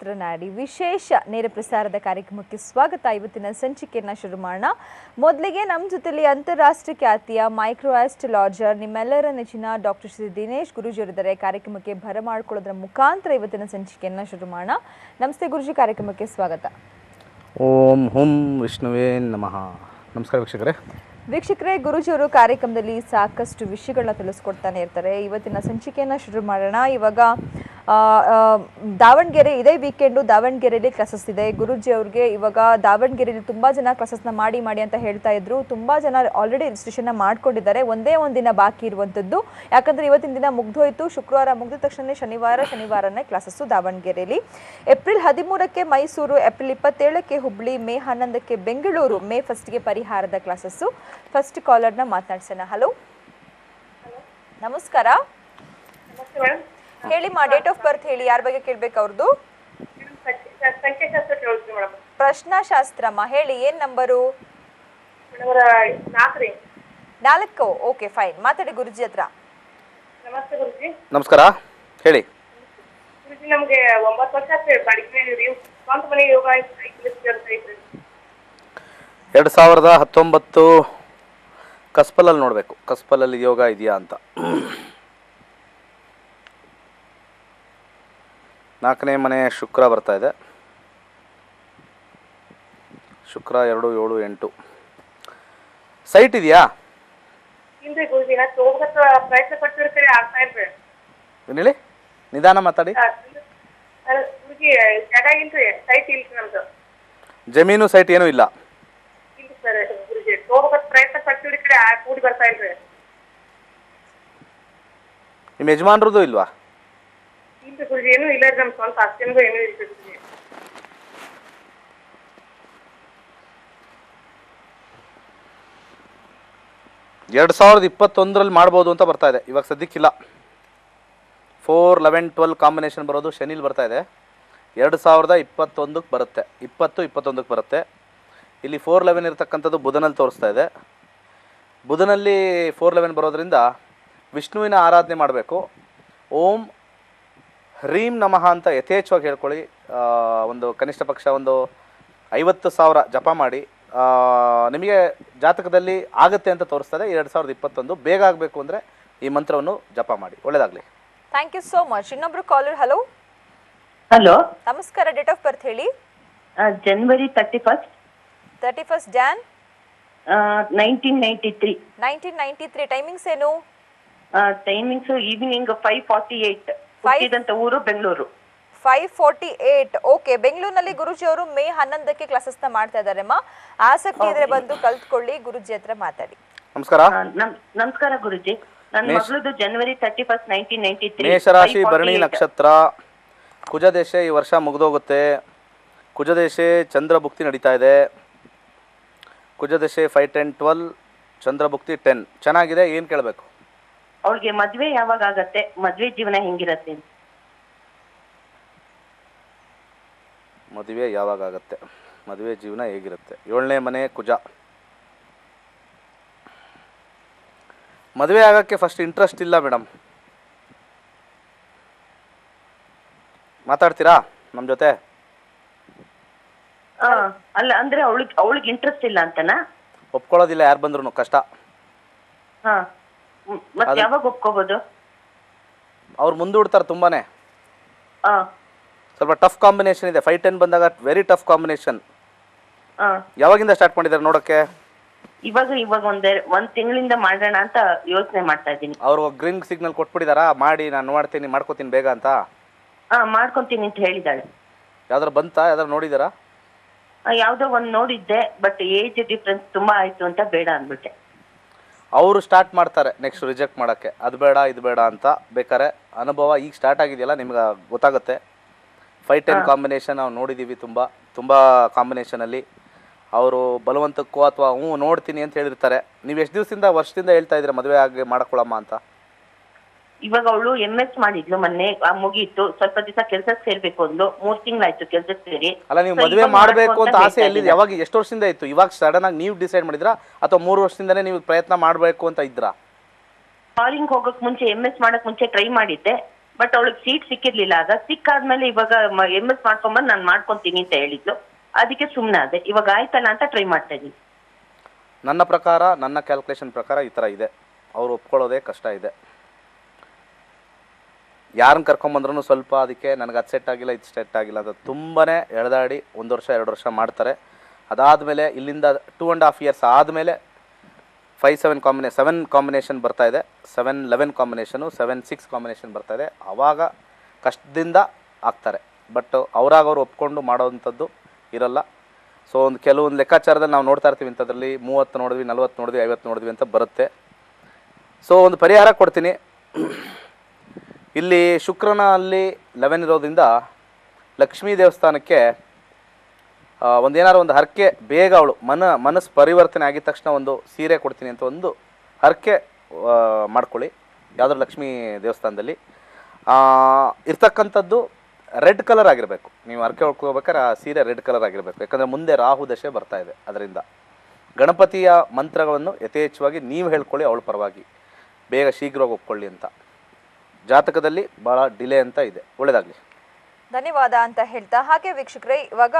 ಸಹಸ್ರನಾಡಿ ವಿಶೇಷ ನೇರ ಪ್ರಸಾರದ ಕಾರ್ಯಕ್ರಮಕ್ಕೆ ಸ್ವಾಗತ. ಇವತ್ತಿನ ಸಂಚಿಕೆಯನ್ನು ಶುರು ಮಾಡೋಣ. ಮೊದಲಿಗೆ ನಮ್ಮ ಜೊತೆಲಿ ಅಂತಾರಾಷ್ಟ್ರೀಯ ಖ್ಯಾತಿಯ ಮೈಕ್ರೋ ಆಸ್ಟ್ರಾಲಜರ್ ನಿಮ್ಮೆಲ್ಲರ ನೆಚ್ಚಿನ ಡಾಕ್ಟರ್ ಶ್ರೀ ದಿನೇಶ್ ಗುರೂಜಿಯವರಿದ್ದಾರೆ. ಕಾರ್ಯಕ್ರಮಕ್ಕೆ ಬರಮಾಡ್ಕೊಳ್ಳೋದ್ರ ಮುಖಾಂತರ ಇವತ್ತಿನ ಸಂಚಿಕೆಯನ್ನು ಶುರು ಮಾಡೋಣ. ನಮಸ್ತೆ ಗುರುಜಿ, ಕಾರ್ಯಕ್ರಮಕ್ಕೆ ಸ್ವಾಗತ. ಓಂ ಹುಂ ವಿಷ್ಣುವೇ ನಮಃ. ನಮಸ್ಕಾರ ವೀಕ್ಷಕರೇ, ಗುರೂಜಿಯವರು ಕಾರ್ಯಕ್ರಮದಲ್ಲಿ ಸಾಕಷ್ಟು ವಿಷಯಗಳನ್ನ ತಿಳಿಸ್ಕೊಡ್ತಾನೆ ಇರ್ತಾರೆ. ಇವತ್ತಿನ ಸಂಚಿಕೆಯನ್ನು ಶುರು ಮಾಡೋಣ. ಇವಾಗ ದಾವಣಗೆರೆ ಇದೇ ವೀಕೆಂಡು ದಾವಣಗೆರೆಯಲ್ಲಿ ಕ್ಲಾಸಸ್ ಇದೆ. ಗುರೂಜಿ ಅವ್ರಿಗೆ ಇವಾಗ ದಾವಣಗೆರೆಯಲ್ಲಿ ತುಂಬ ಜನ ಕ್ಲಾಸಸ್ನ ಮಾಡಿ ಅಂತ ಹೇಳ್ತಾ ಇದ್ರು. ತುಂಬ ಜನ ಆಲ್ರೆಡಿ ರಿಜಿಸ್ಟ್ರೇಷನ್ನ ಮಾಡ್ಕೊಂಡಿದ್ದಾರೆ. ಒಂದೇ ಒಂದಿನ ಬಾಕಿ ಇರುವಂಥದ್ದು. ಯಾಕಂದರೆ ಇವತ್ತಿನ ದಿನ ಮುಗ್ದೋಯ್ತು. ಶುಕ್ರವಾರ ಮುಗಿದ ತಕ್ಷಣ ಶನಿವಾರನೇ ಕ್ಲಾಸಸ್ಸು ದಾವಣಗೆರೆಯಲ್ಲಿ. ಏಪ್ರಿಲ್ 13ಕ್ಕೆ ಮೈಸೂರು, ಏಪ್ರಿಲ್ 27ಕ್ಕೆ ಹುಬ್ಬಳ್ಳಿ, ಮೇ 11ಕ್ಕೆ ಬೆಂಗಳೂರು, ಮೇ 1ಗೆ ಪರಿಹಾರದ ಕ್ಲಾಸಸ್ಸು. ಫಸ್ಟ್ ಕಾಲರ್ನ ಮಾತನಾಡ್ಸೋಣ. ಹಲೋ, ನಮಸ್ಕಾರ. ಹೇಳಿ ಮಾ, ಡೇಟ್ ಆಫ್ ಬರ್ತ್ ಹೇಳಿ. ಯಾರ ಬಗ್ಗೆ ಕೇಳ್ಬೇಕು ಅವ್ರದ್ದು? ಪ್ರಶ್ನಾಶಾಸ್ತ್ರಮ್ಮ. ಹೇಳಿ, ಏನ್ ನಂಬರು? 4. Okay, fine. ಮಾತಾಡಿ ಗುರುಜಿ ಹತ್ರ. ನಮಸ್ತೆ ಗುರುಜಿ. ನಮಸ್ಕಾರ, ಹೇಳಿ. ಗುರುಜಿ, ನಮಗೆ 9 ವರ್ಷ ಆಯ್ತು ಬಾಡಿಗೆ ಸ್ವಂತ ಮನೆ ಯೋಗ 2019 ಕಸ್ಪಲಲ್ಲಿ ನೋಡಬೇಕು. ಕಸ್ಪಲಲ್ಲಿ ಯೋಗ ಇದೆಯಾ ಅಂತ. 4ನೇ ಮನೆ ಶುಕ್ರ ಬರ್ತಾ ಇದೆ. ಶುಕ್ರ 2, 7, 8 ಸೈಟ್ ಇದೆಯಾ? ಇಲ್ರಿ ಗುರುಜಿ, ನಾ ಹೋಗಕ್ಕೆ ಪ್ರಯತ್ನ ಪಟ್ಟಿರ್ತೀರಿ, ಆಗ್ತಾ ಇಲ್ರಿ. ಏನು ಹೇಳಿ? ನಿಧಾನ ಮಾತಾಡಿ. ಗುರುಜಿ, ಜಾಗ ಇಲ್ರಿ, ಸೈಟ್ ಇಲ್ರಿ ನಮ್ದು. ಜಮೀನು ಸೈಟ್ ಏನೂ ಇಲ್ಲ? ಇಲ್ರಿ ಸರ್ ಗುರುಜಿ, ಹೋಗಕ್ಕೆ ಪ್ರಯತ್ನ ಪಟ್ಟಿರಿ, ಕಡೆ ಕೂಡಿ ಬರ್ತಾ ಇಲ್ರಿ. ನಿಮ್ಮ ಯಜಮಾನ್ರದ್ದು ಇಲ್ವಾ? ಇಲ್ರಿ ಗುರುಜಿ, ಏನೂ ಇಲ್ಲ ರೀ. ನಮ್ಮ ಸ್ವಂತ ಆಸ್ತಿನೂ ಏನೂ ಇಲ್ರಿ ಗುರುಜಿ. 2021ರಲ್ಲಿ ಮಾಡ್ಬೋದು ಅಂತ ಬರ್ತಾ ಇದೆ. ಇವಾಗ ಸದ್ಯಕ್ಕಿಲ್ಲ. 4, 11, 12 ಕಾಂಬಿನೇಷನ್ ಬರೋದು ಶನಿಲ್ ಬರ್ತಾ ಇದೆ. 2021ಕ್ಕೆ ಬರುತ್ತೆ. 20-21ಕ್ಕೆ ಬರುತ್ತೆ. ಇಲ್ಲಿ 4-11 ಇರತಕ್ಕಂಥದ್ದು ಬುಧನಲ್ಲಿ ತೋರಿಸ್ತಾ ಇದೆ. ಬುಧನಲ್ಲಿ 4-11 ಬರೋದ್ರಿಂದ ವಿಷ್ಣುವಿನ ಆರಾಧನೆ ಮಾಡಬೇಕು. ಓಂ ಹ್ರೀಂ ನಮಃ ಅಂತ ಯಥೇಚ್ಛವಾಗಿ ಹೇಳ್ಕೊಳ್ಳಿ. ಒಂದು ಕನಿಷ್ಠ ಪಕ್ಷ ಒಂದು 50,000 ಜಪ ಮಾಡಿ. ನಿಮಗೆ ಜಾತಕದಲ್ಲಿ ಆಗುತ್ತೆ ಅಂತ ತೋರಿಸ್ತದೆ. 2021 ಬೇಗ ಆಗಬೇಕು ಅಂದರೆ ಈ ಮಂತ್ರವನ್ನು ಜಪ ಮಾಡಿ. ಒಳ್ಳೆಯದಾಗಲಿ. Thank you so much. ಇನ್ನೊಬ್ರು ಕಾಲರ್. ಹಲೋ. ಹಲೋ, ನಮಸ್ಕಾರ. ಡೇಟ್ ಆಫ್ ಬರ್ತ್ ಹೇಳಿ. ಜನವರಿ 31 ಜಾನ್ 1993. 1993. ಟೈಮಿಂಗ್ಸ್ ಏನು? Timings evening 5:48. ಹುಟ್ಟಿದಂತ ಊರು ಬೆಂಗಳೂರು. 5:48. ಓಕೆ. ಬೆಂಗಳೂರಿನಲ್ಲಿ ಗುರುಜಿ ಅವರು ಮೇ 11ಕ್ಕೆ ಕ್ಲಾಸಸ್ನ ಮಾಡ್ತಾ ಇದ್ದಾರಮ್ಮ. ಆಸಕ್ತಿ ಇದ್ರೆ ಬಂದು ಕಲ್ತ್ಕೊಳ್ಳಿ. ಗುರುಜಿ ಹತ್ರ ಮಾತಾಡಿ. ನಮಸ್ಕಾರ. ನಮಸ್ಕಾರ ಗುರುಜಿ. ನನ್ನ ಮಗಳದು ಜನವರಿ 31, 1993. ಮೇಷರಾಶಿ, ಭರಣಿ ನಕ್ಷತ್ರ, ಕುಜದೇಶ ಈ ವರ್ಷ ಮುಗಿದೋಗುತ್ತೆ. ಕುಜದೇಶ ಚಂದ್ರಭುಕ್ತಿ ನಡೀತಾ ಇದೆ. ಕುಜದೇಶ 5, 10, 12, ಚಂದ್ರಭುಕ್ತಿ 10 ಚೆನ್ನಾಗಿದೆ. ಏನು ಕೇಳಬೇಕು? ಅವಳಿಗೆ ಮದ್ವೆ ಯಾವಾಗ ಆಗತ್ತೆ? ಮದ್ವೆ ಜೀವನ ಹೆಂಗಿರತ್ತೆ? ಮದುವೆ ಯಾವಾಗ ಆಗತ್ತೆ? ಮದುವೆ ಜೀವನ ಹೇಗಿರುತ್ತೆ? 7ನೇ ಮನೆ ಕುಜ. ಮದುವೆ ಆಗೋಕ್ಕೆ ಫಸ್ಟ್ ಇಂಟ್ರೆಸ್ಟ್ ಇಲ್ಲ ಮೇಡಮ್. ಮಾತಾಡ್ತೀರಾ ನಮ್ಮ ಜೊತೆ? ಅಲ್ಲ, ಅಂದ್ರೆ ಅವಳಿಗೆ ಇಂಟ್ರೆಸ್ಟ್ ಇಲ್ಲ ಅಂತನಾ? ಒಪ್ಕೊಳ್ಳೋದಿಲ್ಲ ಯಾರು ಬಂದ್ರು, ಕಷ್ಟ. ಮತ್ತೆ ಯಾವಾಗ ಒಪ್ಕೋಬಹುದು? ಅವ್ರು ಮುಂದೂಡ್ತಾರೆ ತುಂಬಾನೇ. ಸ್ವಲ್ಪ ಟಫ್ ಕಾಂಬಿನೇಷನ್ ಇದೆ. 5, 10 ಬಂದಾಗ ವೆರಿ ಟಫ್ ಕಾಂಬಿನೇಷನ್. ಯಾವಾಗಿಂದ ಸ್ಟಾರ್ಟ್ ಮಾಡಿದ್ದಾರೆ ನೋಡೋಕ್ಕೆ? ಇವಾಗ ಒಂದ್ ತಿಂಗಳಿಂದ ಮಾಡೋಣ ಅಂತ ಯೋಚನೆ ಮಾಡ್ತಾ ಇದ್ದೀನಿ. ಅವ್ರು ಗ್ರೀನ್ ಸಿಗ್ನಲ್ ಕೊಟ್ಬಿಟ್ಟಿದಾರಾ? ಮಾಡಿ ನಾನು ಮಾಡ್ಕೋತೀನಿ ಬೇಗ ಅಂತ. ಮಾಡ್ಕೊಂತೀನಿ ಅಂತ ಹೇಳಿದಾಳೆ. ಯಾವ್ದಾರು ಬಂತಾ? ಯಾವ್ದಾರು ನೋಡಿದಾರಾ? ಯಾವ್ದೋ ಒಂದ್ ನೋಡಿದ್ದೆ, ಬಟ್ ಏಜ್ ಡಿಫ್ರೆನ್ಸ್ ತುಂಬಾ ಆಯ್ತು ಅಂತ ಬೇಡ ಅಂದ್ಬಿಟ್ಟೆ. ಅವರು ಸ್ಟಾರ್ಟ್ ಮಾಡ್ತಾರೆ ನೆಕ್ಸ್ಟ್ ರಿಜೆಕ್ಟ್ ಮಾಡೋಕ್ಕೆ. ಅದು ಬೇಡ ಇದು ಬೇಡ ಅಂತ. ಬೇಕಾರೆ ಅನುಭವ ಈಗ ಸ್ಟಾರ್ಟ್ ಆಗಿದೆಯಲ್ಲ, ನಿಮ್ಗೆ ಗೊತ್ತಾಗುತ್ತೆ. 5, 10 ಕಾಂಬಿನೇಷನ್ ನಾವು ನೋಡಿದ್ದೀವಿ. ತುಂಬ ಕಾಂಬಿನೇಷನಲ್ಲಿ ಅವರು ಬಲವಂತಕ್ಕೋ ಅಥವಾ ನೋಡ್ತೀನಿ ಅಂತ ಹೇಳಿರ್ತಾರೆ. ನೀವು ಎಷ್ಟು ವರ್ಷದಿಂದ ಹೇಳ್ತಾ ಇದ್ದೀರಾ ಮದುವೆ ಆಗಿ ಮಾಡ್ಕೊಳ್ಳಮ್ಮ ಅಂತ? ಇವಾಗ ಅವಳು MS ಮಾಡಿದ್ಲು, ಮೊನ್ನೆ ಮುಗೀತು. ಸ್ವಲ್ಪ ದಿವಸ ಕೆಲ್ಸಕ್ಕೆ ಸೇರ್ಬೇಕು ಅಂದ್ಲು. 3 ತಿಂಗಳಾಯ್ತು ಕೆಲ್ಸಕ್ಕೆ ಸೇರಿ. ಅಲ್ಲ, ನೀವು ಮದುವೆ ಮಾಡಬೇಕು ಅಂತ ಆಸೆ ಎಲ್ಲಿದೆ? ಯಾವಾಗ, ಎಷ್ಟು ವರ್ಷದಿಂದ ಇತ್ತು? ಇವಾಗ ಸಡನ್ ಆಗಿ ನೀವು ಡಿಸೈಡ್ ಮಾಡಿದ್ರಾ ಅಥವಾ 3 ವರ್ಷದಿಂದನೇ ನೀವು ಪ್ರಯತ್ನ ಮಾಡಬೇಕು ಅಂತ ಇದ್ರಾ? ಫಾರಿನ್ ಹೋಗಕ್ ಮುಂಚೆ MS ಮಾಡಕ್ ಮುಂಚೆ ಟ್ರೈ ಮಾಡಿದ್ದೆ. ಬಟ್ ಅವಳಿಗೆ ಸೀಟ್ ಸಿಕ್ಕಿರ್ಲಿಲ್ಲ. ಆಗ ಸಿಕ್ಕಾದ್ಮೇಲೆ ಇವಾಗ MS ಮಾಡ್ಕೊಂಬಂದು ನಾನು ಮಾಡ್ಕೊಂತೀನಿ ಅಂತ ಹೇಳಿದ್ಲು. ಅದಕ್ಕೆ ಸುಮ್ಮನೆ ಅದೇ ಇವಾಗ ಆಯ್ತಲ್ಲ ಅಂತ ಟ್ರೈ ಮಾಡ್ತಾ ಇದ್ದೀನಿ. ನನ್ನ ಪ್ರಕಾರ, ನನ್ನ ಕ್ಯಾಲ್ಕುಲೇಷನ್ ಪ್ರಕಾರ ಈ ಥರ ಇದೆ. ಅವ್ರು ಒಪ್ಕೊಳ್ಳೋದೇ ಕಷ್ಟ ಇದೆ. ಯಾರನ್ನ ಕರ್ಕೊಂಬಂದ್ರೂ ಸ್ವಲ್ಪ ಅದಕ್ಕೆ ನನಗೆ ಅದು ಸೆಟ್ ಆಗಿಲ್ಲ, ಇದು ಸೆಟ್ ಆಗಿಲ್ಲ ಅಂತ ತುಂಬಾ ಎಳೆದಾಡಿ 1 ವರ್ಷ 2 ವರ್ಷ ಮಾಡ್ತಾರೆ. ಅದಾದಮೇಲೆ ಇಲ್ಲಿಂದ 2.5 ಇಯರ್ಸ್ ಆದಮೇಲೆ 7 ಕಾಂಬಿನೇಷನ್ ಬರ್ತಾ ಇದೆ, 7-11 ಕಾಂಬಿನೇಷನು, 7-6 ಕಾಂಬಿನೇಷನ್ ಬರ್ತಾ ಇದೆ. ಆವಾಗ ಕಷ್ಟದಿಂದ ಆಗ್ತಾರೆ. ಬಟ್ ಅವ್ರಾಗವ್ರು ಒಪ್ಕೊಂಡು ಮಾಡೋವಂಥದ್ದು ಇರಲ್ಲ. ಸೊ ಕೆಲವೊಂದು ಲೆಕ್ಕಾಚಾರದಲ್ಲಿ ನಾವು ನೋಡ್ತಾ ಇರ್ತೀವಿ, ಇಂಥದ್ರಲ್ಲಿ 30 ನೋಡಿದ್ವಿ, 40 ನೋಡಿದ್ವಿ, 50 ನೋಡಿದ್ವಿ ಅಂತ ಬರುತ್ತೆ. ಸೊ ಒಂದು ಪರಿಹಾರ ಕೊಡ್ತೀನಿ. ಇಲ್ಲಿ ಶುಕ್ರನ ಅಲ್ಲಿ 11 ಇರೋದ್ರಿಂದ ಲಕ್ಷ್ಮೀ ದೇವಸ್ಥಾನಕ್ಕೆ ಒಂದು ಹರಕೆ ಬೇಗ ಅವಳು ಮನಸ್ಸು ಪರಿವರ್ತನೆ ಆಗಿದ ತಕ್ಷಣ ಒಂದು ಸೀರೆ ಕೊಡ್ತೀನಿ ಅಂತ ಒಂದು ಹರಕೆ ಮಾಡ್ಕೊಳ್ಳಿ ಯಾವುದಾದ್ರು ಲಕ್ಷ್ಮೀ ದೇವಸ್ಥಾನದಲ್ಲಿ. ಇರ್ತಕ್ಕಂಥದ್ದು ರೆಡ್ ಕಲರ್ ಆಗಿರಬೇಕು. ನೀವು ಹರಕೆ ಹೊಡ್ಕೋಬೇಕಾದ್ರೆ ಆ ಸೀರೆ ರೆಡ್ ಕಲರ್ ಆಗಿರಬೇಕು. ಯಾಕಂದರೆ ಮುಂದೆ ರಾಹು ದಶೆ ಬರ್ತಾ ಇದೆ. ಅದರಿಂದ ಗಣಪತಿಯ ಮಂತ್ರಗಳನ್ನು ಯಥೇಚ್ಛವಾಗಿ ನೀವು ಹೇಳ್ಕೊಳ್ಳಿ, ಅವಳ ಪರವಾಗಿ ಬೇಗ ಶೀಘ್ರವಾಗಿ ಒಪ್ಕೊಳ್ಳಿ ಅಂತ. ಜಾತಕದಲ್ಲಿ ಭಾಳ ಡಿಲೇ ಅಂತ ಇದೆ. ಒಳ್ಳೆಯದಾಗಲಿ, ಧನ್ಯವಾದ ಅಂತ ಹೇಳ್ತಾ, ಹಾಗೆ ವೀಕ್ಷಕರೇ ಇವಾಗ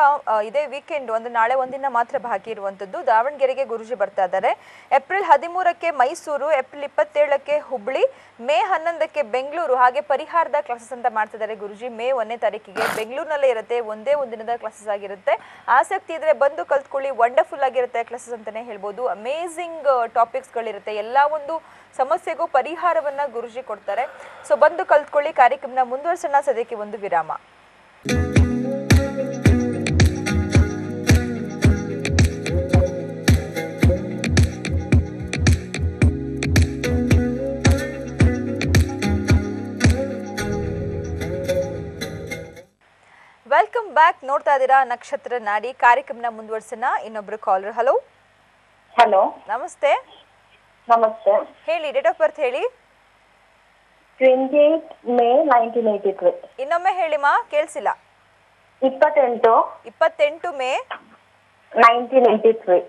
ಇದೇ ವೀಕೆಂಡ್ ಒಂದು ನಾಳೆ ಒಂದಿನ ಮಾತ್ರ ಬಾಕಿ ಇರುವಂಥದ್ದು. ದಾವಣಗೆರೆಗೆ ಗುರುಜಿ ಬರ್ತಾ ಇದ್ದಾರೆ. ಏಪ್ರಿಲ್ 13ಕ್ಕೆ ಮೈಸೂರು, ಏಪ್ರಿಲ್ 27ಕ್ಕೆ ಹುಬ್ಳಿ, ಮೇ 11ಕ್ಕೆ ಬೆಂಗಳೂರು. ಹಾಗೆ ಪರಿಹಾರದ ಕ್ಲಾಸಸ್ ಅಂತ ಮಾಡ್ತಿದ್ದಾರೆ ಗುರುಜಿ. ಮೇ 1ನೇ ತಾರೀಕಿಗೆ ಬೆಂಗಳೂರಿನಲ್ಲೇ ಇರುತ್ತೆ. ಒಂದೇ ಒಂದಿನದ ಕ್ಲಾಸಸ್ ಆಗಿರುತ್ತೆ. ಆಸಕ್ತಿ ಇದ್ರೆ ಬಂದು ಕಲ್ತ್ಕೊಳ್ಳಿ. ವಂಡರ್ಫುಲ್ ಆಗಿರುತ್ತೆ ಕ್ಲಾಸಸ್ ಅಂತಾನೆ ಹೇಳ್ಬೋದು. ಅಮೇಝಿಂಗ್ ಟಾಪಿಕ್ಸ್ಗಳಿರುತ್ತೆ. ಎಲ್ಲ ಒಂದು ಸಮಸ್ಯೆಗೂ ಪರಿಹಾರವನ್ನ ಗುರುಜಿ ಕೊಡ್ತಾರೆ. ಸೊ ಬಂದು ಕಲ್ತ್ಕೊಳ್ಳಿ. ಕಾರ್ಯಕ್ರಮನ ಮುಂದುವರ್ಸೋಣ. ಸದ್ಯಕ್ಕೆ ಒಂದು ವಿರಾಮ. Welcome back. ನೋಡ್ತಾ ಇದ್ದೀರಾ ನಕ್ಷತ್ರ ನಾಡಿ. ಕಾರ್ಯಕ್ರಮನ ಮುಂದುವರ್ಸೋಣ. ಇನ್ನೊಬ್ರು ಕಾಲರ್. ಹಲೋ. ಹಲೋ, ನಮಸ್ತೆ. ನಮಸ್ತೆ. ಹೇಳಿ, ಡೇಟ್ ಆಫ್ ಬರ್ತ್ ಹೇಳಿ. 28 ಮೇ 1983. ಇನ್ನೊಮ್ಮೆ ಹೇಳಿಮಾ, ಕೇಳಿಸಿಲ್ಲ. 28 ಮೇ 1983.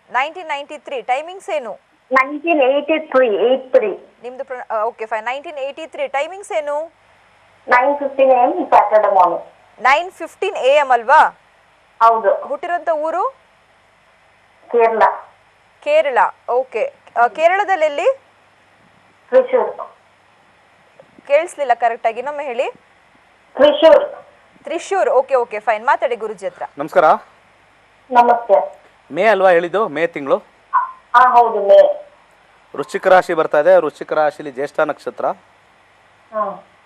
1993. ಟೈಮಿಂಗ್ಸ್ ಏನು? 1983. ನಿಮ್ದು ಓಕೆ ಫೈನ್. 1983 ಟೈಮಿಂಗ್ಸ್ ಏನು? 9:15 AM ಸ್ಯಾಟರ್ಡೆ ಮಾರ್ನಿಂಗ್. 9:15 AM ಅಲ್ವಾ? ಹೌದು. ಹುಟ್ಟಿರೋಂಥ ಊರು? ಕೇರಳ. ಕೇರಳ. ಓಕೆ. ಕೇರಳದಲ್ಲಿ ಎಲ್ಲಿ? ತ್ರಿಶೂರ್. ಕೇಳಿಸ್ಲಿಲ್ಲ ಕರೆಕ್ಟಾಗಿ, ಇನ್ನೊಮ್ಮೆ ಹೇಳಿ. ತ್ರಿಶೂರ್. ತ್ರಿಶೂರ್. Okay fine. ಮಾತಾಡಿ ಗುರುಜಿ ಹತ್ರ. ನಮಸ್ಕಾರ. ನಮಸ್ತೆ. ಮೇ ಅಲ್ವಾ ಹೇಳಿದ್ದು? ಮೇ ತಿಂಗಳು. ಹೌದು, ಮೇ. ವೃಶ್ಚಿಕ ರಾಶಿ ಬರ್ತಾ ಇದೆ. ವೃಶ್ಚಿಕ ರಾಶಿಲಿ ಜ್ಯೇಷ್ಠ ನಕ್ಷತ್ರ.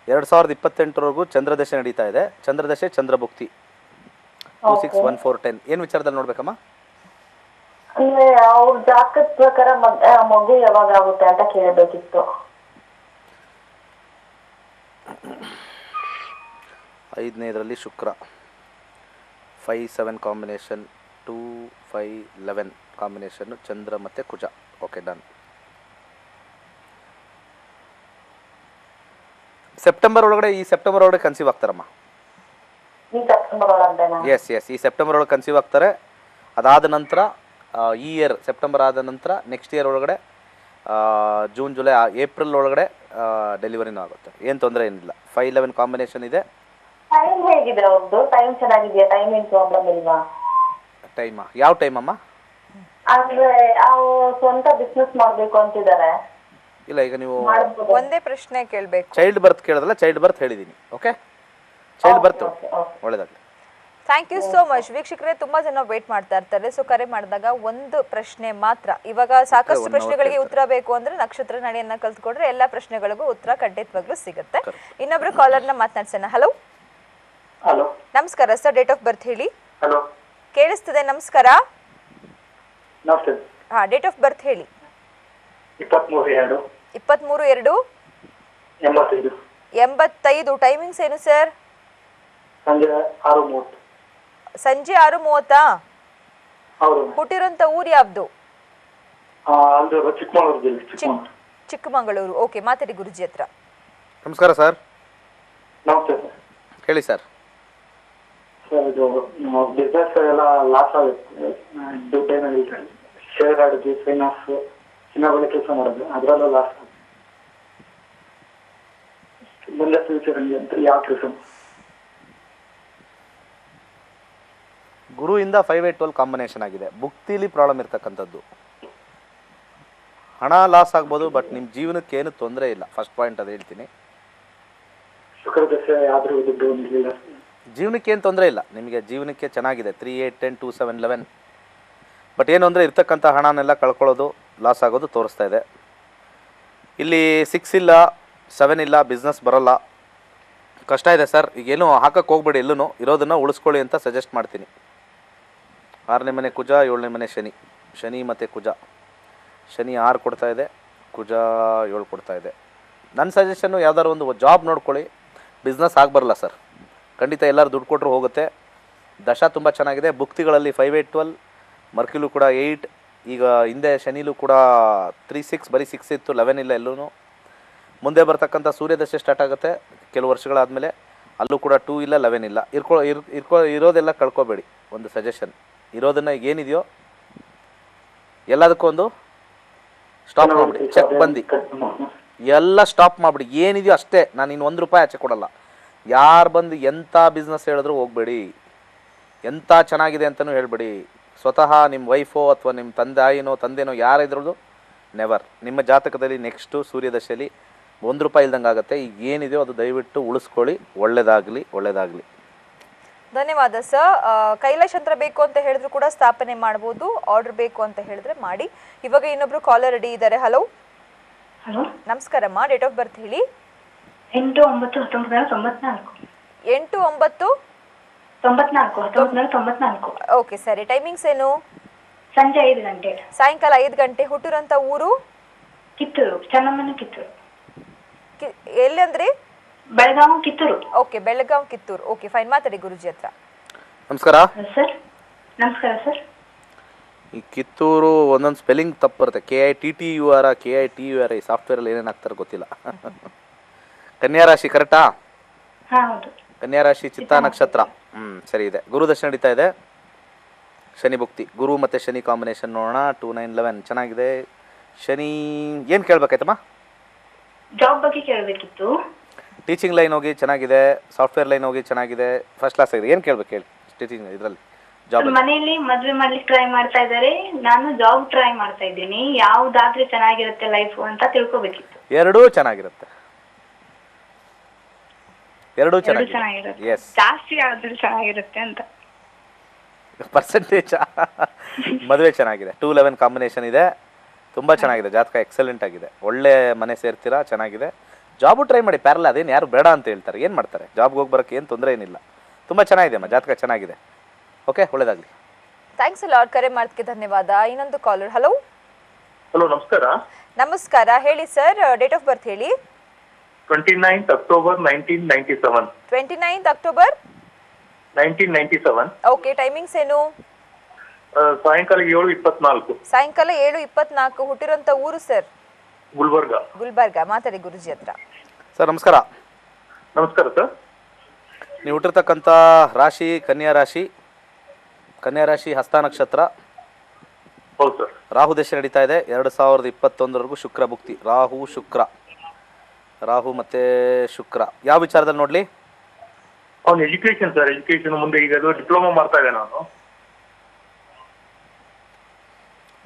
2028ರವರೆಗೂ ಚಂದ್ರದಶೆ ನಡೀತಾ ಇದೆ. ಚಂದ್ರದಶೆ ಚಂದ್ರಭುಕ್ತಿ 261410. ಏನು ವಿಚಾರದಲ್ಲಿ ನೋಡ್ಬೇಕಮ್ಮ? ಅಂದ್ರೆ ಅವ್ರ ಜಾತಕದ ಪ್ರಕಾರ ಮಗು ಯಾವಾಗ ಆಗುತ್ತೆ ಅಂತ ಕೇಳಬೇಕಿತ್ತು. 5ನೇದರಲ್ಲಿ ಶುಕ್ರ, 5-7 ಕಾಂಬಿನೇಷನ್, 2-5-11 ಕಾಂಬಿನೇಷನ್ನು, ಚಂದ್ರ ಮತ್ತು ಕುಜ. Okay, done. ಸೆಪ್ಟೆಂಬರ್ ಒಳಗಡೆ ಕನ್ಸೀವ್ ಆಗ್ತಾರಮ್ಮ. ಈ ಸೆಪ್ಟೆಂಬರ್ ಒಳಗಡೆನಾ? ಎಸ್, ಈ ಸೆಪ್ಟೆಂಬರ್ ಒಳಗೆ ಕನ್ಸೀವ್ ಆಗ್ತಾರೆ. ಅದಾದ ನಂತರ ಈ ಇಯರ್ ಸೆಪ್ಟೆಂಬರ್ ಆದ ನಂತರ ನೆಕ್ಸ್ಟ್ ಇಯರ್ ಒಳಗಡೆ ಜೂನ್, ಜುಲೈ, ಏಪ್ರಿಲ್ ಒಳಗಡೆ ಡೆಲಿವರಿನೂ ಆಗುತ್ತೆ. ಏನು ತೊಂದರೆ ಏನಿಲ್ಲ. 5-11 ಕಾಂಬಿನೇಷನ್ ಇದೆ. ಟೈಮ್ ಹೇಗಿದೆ ಅವ್ರದ್ದು? ಟೈಮ್ ಚೆನ್ನಾಗಿದೆಯಾ? ಟೈಮ್ ಏನು ಪ್ರಾಬ್ಲಮ್ ಇಲ್ವಾ? ಟೈಮಾ? ಯಾವ ಟೈಮಮ್ಮ? ಅಂದ್ರೆ ಅವ್ರು ಸ್ವಂತ ಬಿಸ್ನೆಸ್ ಮಾಡ್ಬೇಕು ಅಂತಿದ್ದಾರೆ. ಇಲ್ಲ, ಈಗ ನೀವು ಒಂದೇ ಪ್ರಶ್ನೆ ಕೇಳಬೇಕು. ಚೈಲ್ಡ್ ಬರ್ತ್ ಕೇಳಿದ್ರಲ್ಲ, ಚೈಲ್ಡ್ ಬರ್ತ್ ಹೇಳಿದ್ದೀನಿ. ಓಕೆ, ಚೈಲ್ಡ್ ಬರ್ತ್ ಒಳ್ಳೆದಾಗಲಿ. Thank you so much. ವೀಕ್ಷಕರೇ, ತುಂಬಾ ಜನ ವೇಟ್ ಮಾಡ್ತಾ ಇರ್ತಾರೆ. ಸೊ ಕರೆ ಮಾಡಿದಾಗ ಒಂದು ಪ್ರಶ್ನೆ ಮಾತ್ರ. ಇವಾಗ ಸಾಕಷ್ಟು ಪ್ರಶ್ನೆಗಳಿಗೆ ಉತ್ತರ ಬೇಕು ಅಂದ್ರೆ ನಕ್ಷತ್ರ ನಾಡಿಯನ್ನ ಕಲ್ತ್ಕೊಂಡ್ರೆ ಎಲ್ಲ ಪ್ರಶ್ನೆಗಳಿಗೂ ಉತ್ತರ ಖಂಡಿತವಾಗ್ಲೂ ಸಿಗುತ್ತೆ. ಇನ್ನೊಬ್ರು ಕಾಲರ್ನ ಮಾತನಾಡ್ಸೋಣ. ಹಲೋ. ಹಲೋ, ನಮಸ್ಕಾರ ಸರ್. ಡೇಟ್ ಆಫ್ ಬರ್ತ್ ಹೇಳಿ. ಹಲೋ, ಕೇಳಿಸ್ತಿದೆ? ನಮಸ್ಕಾರ. ನಮಸ್ತೆ. ಡೇಟ್ ಆಫ್ ಬರ್ತ್ ಹೇಳಿ. 23/2. 23/2. 85. ಟೈಮಿಂಗ್ಸ್ ಏನು ಸರ್? ಸಂಜೆ 6:30. ಸಂಜೆ 6:30. ಹೌದು. ಹುಟ್ಟಿರೋಂಥ ಊರು ಯಾವ್ದು? ಅಂದ್ರೆ ಚಿಕ್ಕಮಗಳೂರು ಜಿಲ್ಲೆ. ಚಿಕ್ಕಮಗಳೂರು. ಓಕೆ, ಮಾತಾಡಿ ಗುರುಜಿ ಹತ್ರ. ನಮಸ್ಕಾರ ಸರ್. ನಮಸ್ತೆ ಸರ್. ಹೇಳಿ ಸರ್. ಸರ್, ಇದು ಬಿಸ್ನೆಸ್ ಎಲ್ಲ ಲಾಸ್ ಆಗುತ್ತೆ. ದುಡ್ಡೇನಲ್ಲಿ ಶೇರ್ ಆಡಿದ್ವಿ, ಫೈನಾನ್ಸ್, ಚಿನ್ನ ಬೆಲೆ ಕೆಲಸ ಮಾಡಿದ್ವಿ, ಅದರಲ್ಲೂ ಲಾಸ್ ಆಗುತ್ತೆ. ಮುಂದೆ ಫ್ಯೂಚರ್ ಹಂಗೆ ಅಂತ ಯಾವ ಕೆಲಸ? ಗುರುವಿಂದ 5-8-12 ಕಾಂಬಿನೇಷನ್ ಆಗಿದೆ. ಭುಕ್ತಿಲಿ ಪ್ರಾಬ್ಲಮ್ ಇರ್ತಕ್ಕಂಥದ್ದು. ಹಣ ಲಾಸ್ ಆಗ್ಬೋದು, ಬಟ್ ನಿಮ್ಮ ಜೀವನಕ್ಕೆ ಏನು ತೊಂದರೆ ಇಲ್ಲ. ಫಸ್ಟ್ ಪಾಯಿಂಟ್ ಅದು ಹೇಳ್ತೀನಿ. ಶುಕ್ರ ದಶೆ ಆದರೂ ದುಡ್ಡು ಒಂದಿಲ್ಲ. ಜೀವನಕ್ಕೆ ಏನು ತೊಂದರೆ ಇಲ್ಲ, ನಿಮಗೆ ಜೀವನಕ್ಕೆ ಚೆನ್ನಾಗಿದೆ. 3, 8, 10, 2, 7, 11. ಬಟ್ ಏನು ಅಂದರೆ ಇರ್ತಕ್ಕಂಥ ಹಣನೆಲ್ಲ ಕಳ್ಕೊಳ್ಳೋದು, ಲಾಸ್ ಆಗೋದು ತೋರಿಸ್ತಾ ಇದೆ. ಇಲ್ಲಿ 6 ಇಲ್ಲ, 7 ಇಲ್ಲ, ಬಿಸ್ನೆಸ್ ಬರೋಲ್ಲ, ಕಷ್ಟ ಇದೆ ಸರ್. ಈಗೇನು ಹಾಕಕ್ಕೆ ಹೋಗ್ಬೇಡಿ, ಎಲ್ಲೂ ಇರೋದನ್ನು ಉಳಿಸ್ಕೊಳ್ಳಿ ಅಂತ ಸಜೆಸ್ಟ್ ಮಾಡ್ತೀನಿ. 6ನೇ ಮನೆ ಕುಜ, 7ನೇ ಮನೆ ಶನಿ. ಶನಿ ಮತ್ತು ಕುಜ. ಶನಿ 6 ಕೊಡ್ತಾ ಇದೆ, ಕುಜ 7 ಕೊಡ್ತಾ ಇದೆ. ನನ್ನ ಸಜೆಷನ್ನು ಯಾವ್ದಾದ್ರು ಒಂದು ಜಾಬ್ ನೋಡ್ಕೊಳ್ಳಿ. ಬಿಸ್ನೆಸ್ ಆಗಬರಲ್ಲ ಸರ್, ಖಂಡಿತ ಎಲ್ಲರೂ ದುಡ್ಡು ಕೊಟ್ಟರು ಹೋಗುತ್ತೆ. ದಶ ತುಂಬ ಚೆನ್ನಾಗಿದೆ. ಭುಕ್ತಿಗಳಲ್ಲಿ 5-8-12, ಮರ್ಕಿಲು ಕೂಡ 8. ಈಗ ಹಿಂದೆ ಶನಿಲೂ ಕೂಡ 3-6, ಬರೀ 6 ಇತ್ತು, 11 ಇಲ್ಲ ಎಲ್ಲೂ. ಮುಂದೆ ಬರ್ತಕ್ಕಂಥ ಸೂರ್ಯದಶೆ ಸ್ಟಾರ್ಟ್ ಆಗುತ್ತೆ ಕೆಲವು ವರ್ಷಗಳಾದಮೇಲೆ, ಅಲ್ಲೂ ಕೂಡ 2 ಇಲ್ಲ, 11 ಇಲ್ಲ. ಇರೋದೆಲ್ಲ ಕಳ್ಕೊಬೇಡಿ. ಒಂದು ಸಜೆಷನ್, ಇರೋದನ್ನು ಏನಿದೆಯೋ ಎಲ್ಲದಕ್ಕೂ ಒಂದು ಸ್ಟಾಪ್ ಮಾಡಿಬಿಡಿ. ಚೆಕ್ ಬಂದು ಎಲ್ಲ ಸ್ಟಾಪ್ ಮಾಡಿಬಿಡಿ. ಏನಿದೆಯೋ ಅಷ್ಟೇ. ನಾನು ಇನ್ನು ₹1 ಆಚೆ ಕೊಡಲ್ಲ. ಯಾರು ಬಂದು ಎಂಥ ಬಿಸ್ನೆಸ್ ಹೇಳಿದ್ರು ಹೋಗಬೇಡಿ, ಎಂಥ ಚೆನ್ನಾಗಿದೆ ಅಂತಲೂ ಹೇಳಬೇಡಿ. ಸ್ವತಃ ನಿಮ್ಮ ವೈಫೋ ಅಥವಾ ನಿಮ್ಮ ತಂದೆನೋ ಯಾರಿದ್ರದ್ದು ನೆವರ್. ನಿಮ್ಮ ಜಾತಕದಲ್ಲಿ ನೆಕ್ಸ್ಟು ಸೂರ್ಯದಶೆಯಲ್ಲಿ ₹1 ಇಲ್ದಂಗೆ ಆಗುತ್ತೆ. ಈಗ ಏನಿದೆಯೋ ಅದು ದಯವಿಟ್ಟು ಉಳಿಸ್ಕೊಳ್ಳಿ. ಒಳ್ಳೆಯದಾಗಲಿ. ಧನ್ಯವಾದ ಸರ್. ಕೈಲಾಶ್ ಯಂತ್ರ ಬೇಕು ಅಂತ ಹೇಳಿದ್ರು ಕೂಡ ಸ್ಥಾಪನೆ ಮಾಡ್ಬೋದು. ಆರ್ಡರ್ ಬೇಕು ಅಂತ ಹೇಳಿದ್ರೆ ಮಾಡಿ. ಇವಾಗ ಇನ್ನೊಬ್ರು ಕಾಲರ್ ರೆಡಿ ಇದ್ದಾರೆ. ಹಲೋ. ಹಲೋ, ನಮಸ್ಕಾರಮ್ಮ. ಡೇಟ್ ಆಫ್ ಬರ್ತ್ ಹೇಳಿ. 8/9/1994. 8/9/1994. ಓಕೆ ಸರಿ. ಟೈಮಿಂಗ್ಸ್ ಏನು? ಸಂಜೆ 5 ಗಂಟೆ. ಸಾಯಂಕಾಲ 5 ಗಂಟೆ. ಹುಟ್ಟಿರೋಂಥ ಊರು? ಕಿತ್ತೂರು, ಚೆನ್ನಮ್ಮನ ಕಿತ್ತೂರು. ಎಲ್ಲಿ ಅಂದ್ರಿ? Belagavi, Kittur. Okay, Belagavi, Kittur. Okay fine. ಮಾತಾಡಿ ಗುರುಜಿ ಹತ್ರ. ನಮಸ್ಕಾರ ಸರ್. ನಮಸ್ಕಾರ ಸರ್. ಈ ಕಿತ್ತೂರು ಒಂದೊಂದು ಸ್ಪೆಲ್ಲಿಂಗ್ ತಪ್ಪು ಬರುತ್ತೆ. KITTUR, KITUR. ಈ ಸಾಫ್ಟ್ವೇರಲ್ಲಿ ಏನೇನು ಆಗ್ತಾರೆ ಗೊತ್ತಿಲ್ಲ. ಕನ್ಯಾ ರಾಶಿ ಕರೆಕ್ಟಾ? ಹೌದು. ಕನ್ಯಾ ರಾಶಿ ಚಿತ್ತಾ ನಕ್ಷತ್ರ. ಸರಿ ಇದೆ. ಗುರು ದಶೆ ನಡೀತಾ ಇದೆ. ಶನಿ ಭುಕ್ತಿ. ಗುರು ಮತ್ತು ಶನಿ ಕಾಂಬಿನೇಷನ್ ನೋಡೋಣ. 2, 9, 11 ಚೆನ್ನಾಗಿದೆ. ಶನಿ ಏನು ಕೇಳಬೇಕಾಯ್ತಮ್ಮ? ಜಾಬ್ ಬಗ್ಗೆ ಕೇಳಬೇಕಿತ್ತು. ಟೀಚಿಂಗ್ ಲೈನ್ ಹೋಗಿ ಚೆನ್ನಾಗಿದೆ, ಸಾಫ್ಟ್ವೇರ್ ಲೈನ್ ಹೋಗಿ ಚೆನ್ನಾಗಿದೆ, ಫಸ್ಟ್ ಕ್ಲಾಸ್ ಆಗಿದೆ. ಏನು ಕೇಳಬೇಕು ಹೇಳಿ? ಟೀಚಿಂಗ್ ಇದರಲ್ಲಿ ಜಾಬ್. ಮನೆಯಲ್ಲಿ ಮದುವೆ ಮಾಡ್ಲಿಕ್ಕೆ ಟ್ರೈ ಮಾಡ್ತಾ ಇದ್ದಾರೆ. ನಾನು ಜಾಬ್ ಟ್ರೈ ಮಾಡ್ತಾ ಇದ್ದೀನಿ. ಯಾವ್ದಾದ್ರೆ ಚೆನ್ನಾಗಿರುತ್ತೆ ಲೈಫ್ ಅಂತ ತಿಳ್ಕೊಬೇಕಿತ್ತು. ಎರಡೂ ಚೆನ್ನಾಗಿರುತ್ತೆ. ಚೆನ್ನಾಗಿರುತ್ತೆ. ಎಸ್. ಜಾಸ್ತಿ ಯಾವ್ದು ಚೆನ್ನಾಗಿರುತ್ತೆ ಅಂತ ಪರ್ಸೆಂಟೇಜ್ ಮದುವೆ ಚೆನ್ನಾಗಿದೆ. 2-11 ಕಾಂಬಿನೇಷನ್ ಇದೆ. ತುಂಬ ಚೆನ್ನಾಗಿದೆ. ಜಾತಕ ಎಕ್ಸಲೆಂಟ್ ಆಗಿದೆ. ಒಳ್ಳೆ ಮನೆ ಸೇರ್ತೀರಾ, ಚೆನ್ನಾಗಿದೆ. ಜಾಬು ಟ್ರೈ ಮಾಡಿ ಪ್ಯಾರಲ್. ಅದೇನು ಯಾರು ಬೇಡ ಅಂತ ಹೇಳ್ತಾರೆ, ಏನು ಮಾಡ್ತಾರೆ? ಜಾಬ್ಗೆ ಹೋಗಿ ಬರೋಕ್ಕೆ ಏನು ತೊಂದರೆ ಏನಿಲ್ಲ. ತುಂಬ ಚೆನ್ನಾಗಿದೆ ಅಮ್ಮ, ಜಾತಕ ಚೆನ್ನಾಗಿದೆ. ಓಕೆ, ಒಳ್ಳೆಯದಾಗಲಿ. Thanks lord. ಕರೆ ಮಾಡೋದಕ್ಕೆ ಧನ್ಯವಾದ. ಇನ್ನೊಂದು ಕಾಲರ್. ಹಲೋ. ಹಲೋ, ನಮಸ್ಕಾರ. ನಮಸ್ಕಾರ, ಹೇಳಿ ಸರ್. ಡೇಟ್ ಆಫ್ ಬರ್ತ್ ಹೇಳಿ. 29th October 1997. 29th October 1997. Okay, timings ಏನು? ಸಾಯಂಕಾಲ 7:24. ಸಾಯಂಕಾಲ 7:24. ಹುಟ್ಟಿರೋಂಥ ಊರು ಸರ್? ಗುಲ್ಬರ್ಗ. ಮಾತಾಡಿ ಗುರುಜಿ ಹತ್ರ. ಸರ್ ನಮಸ್ಕಾರ. ನಮಸ್ಕಾರ ಸರ್. ನೀವು ಹುಟ್ಟಿರ್ತಕ್ಕಂಥ ರಾಶಿ ಕನ್ಯಾ ರಾಶಿ. ಕನ್ಯಾ ರಾಶಿ ಹಸ್ತ ನಕ್ಷತ್ರ. ಹೌದು ಸರ್. ರಾಹು ದಶೆ ನಡೀತಾ ಇದೆ 2021ವರೆಗೂ. ಶುಕ್ರ ಭುಕ್ತಿ. ರಾಹು ಮತ್ತು ಶುಕ್ರ. ಯಾವ ವಿಚಾರದಲ್ಲಿ ನೋಡಲಿ? ಅವ್ನು ಎಜುಕೇಶನ್ ಸರ್. ಎಜುಕೇಶನ್ ಮುಂದೆ ಈಗ ಡಿಪ್ಲೊಮಾ ಮಾಡ್ತಾ ಇದ್ದೆ ನಾನು.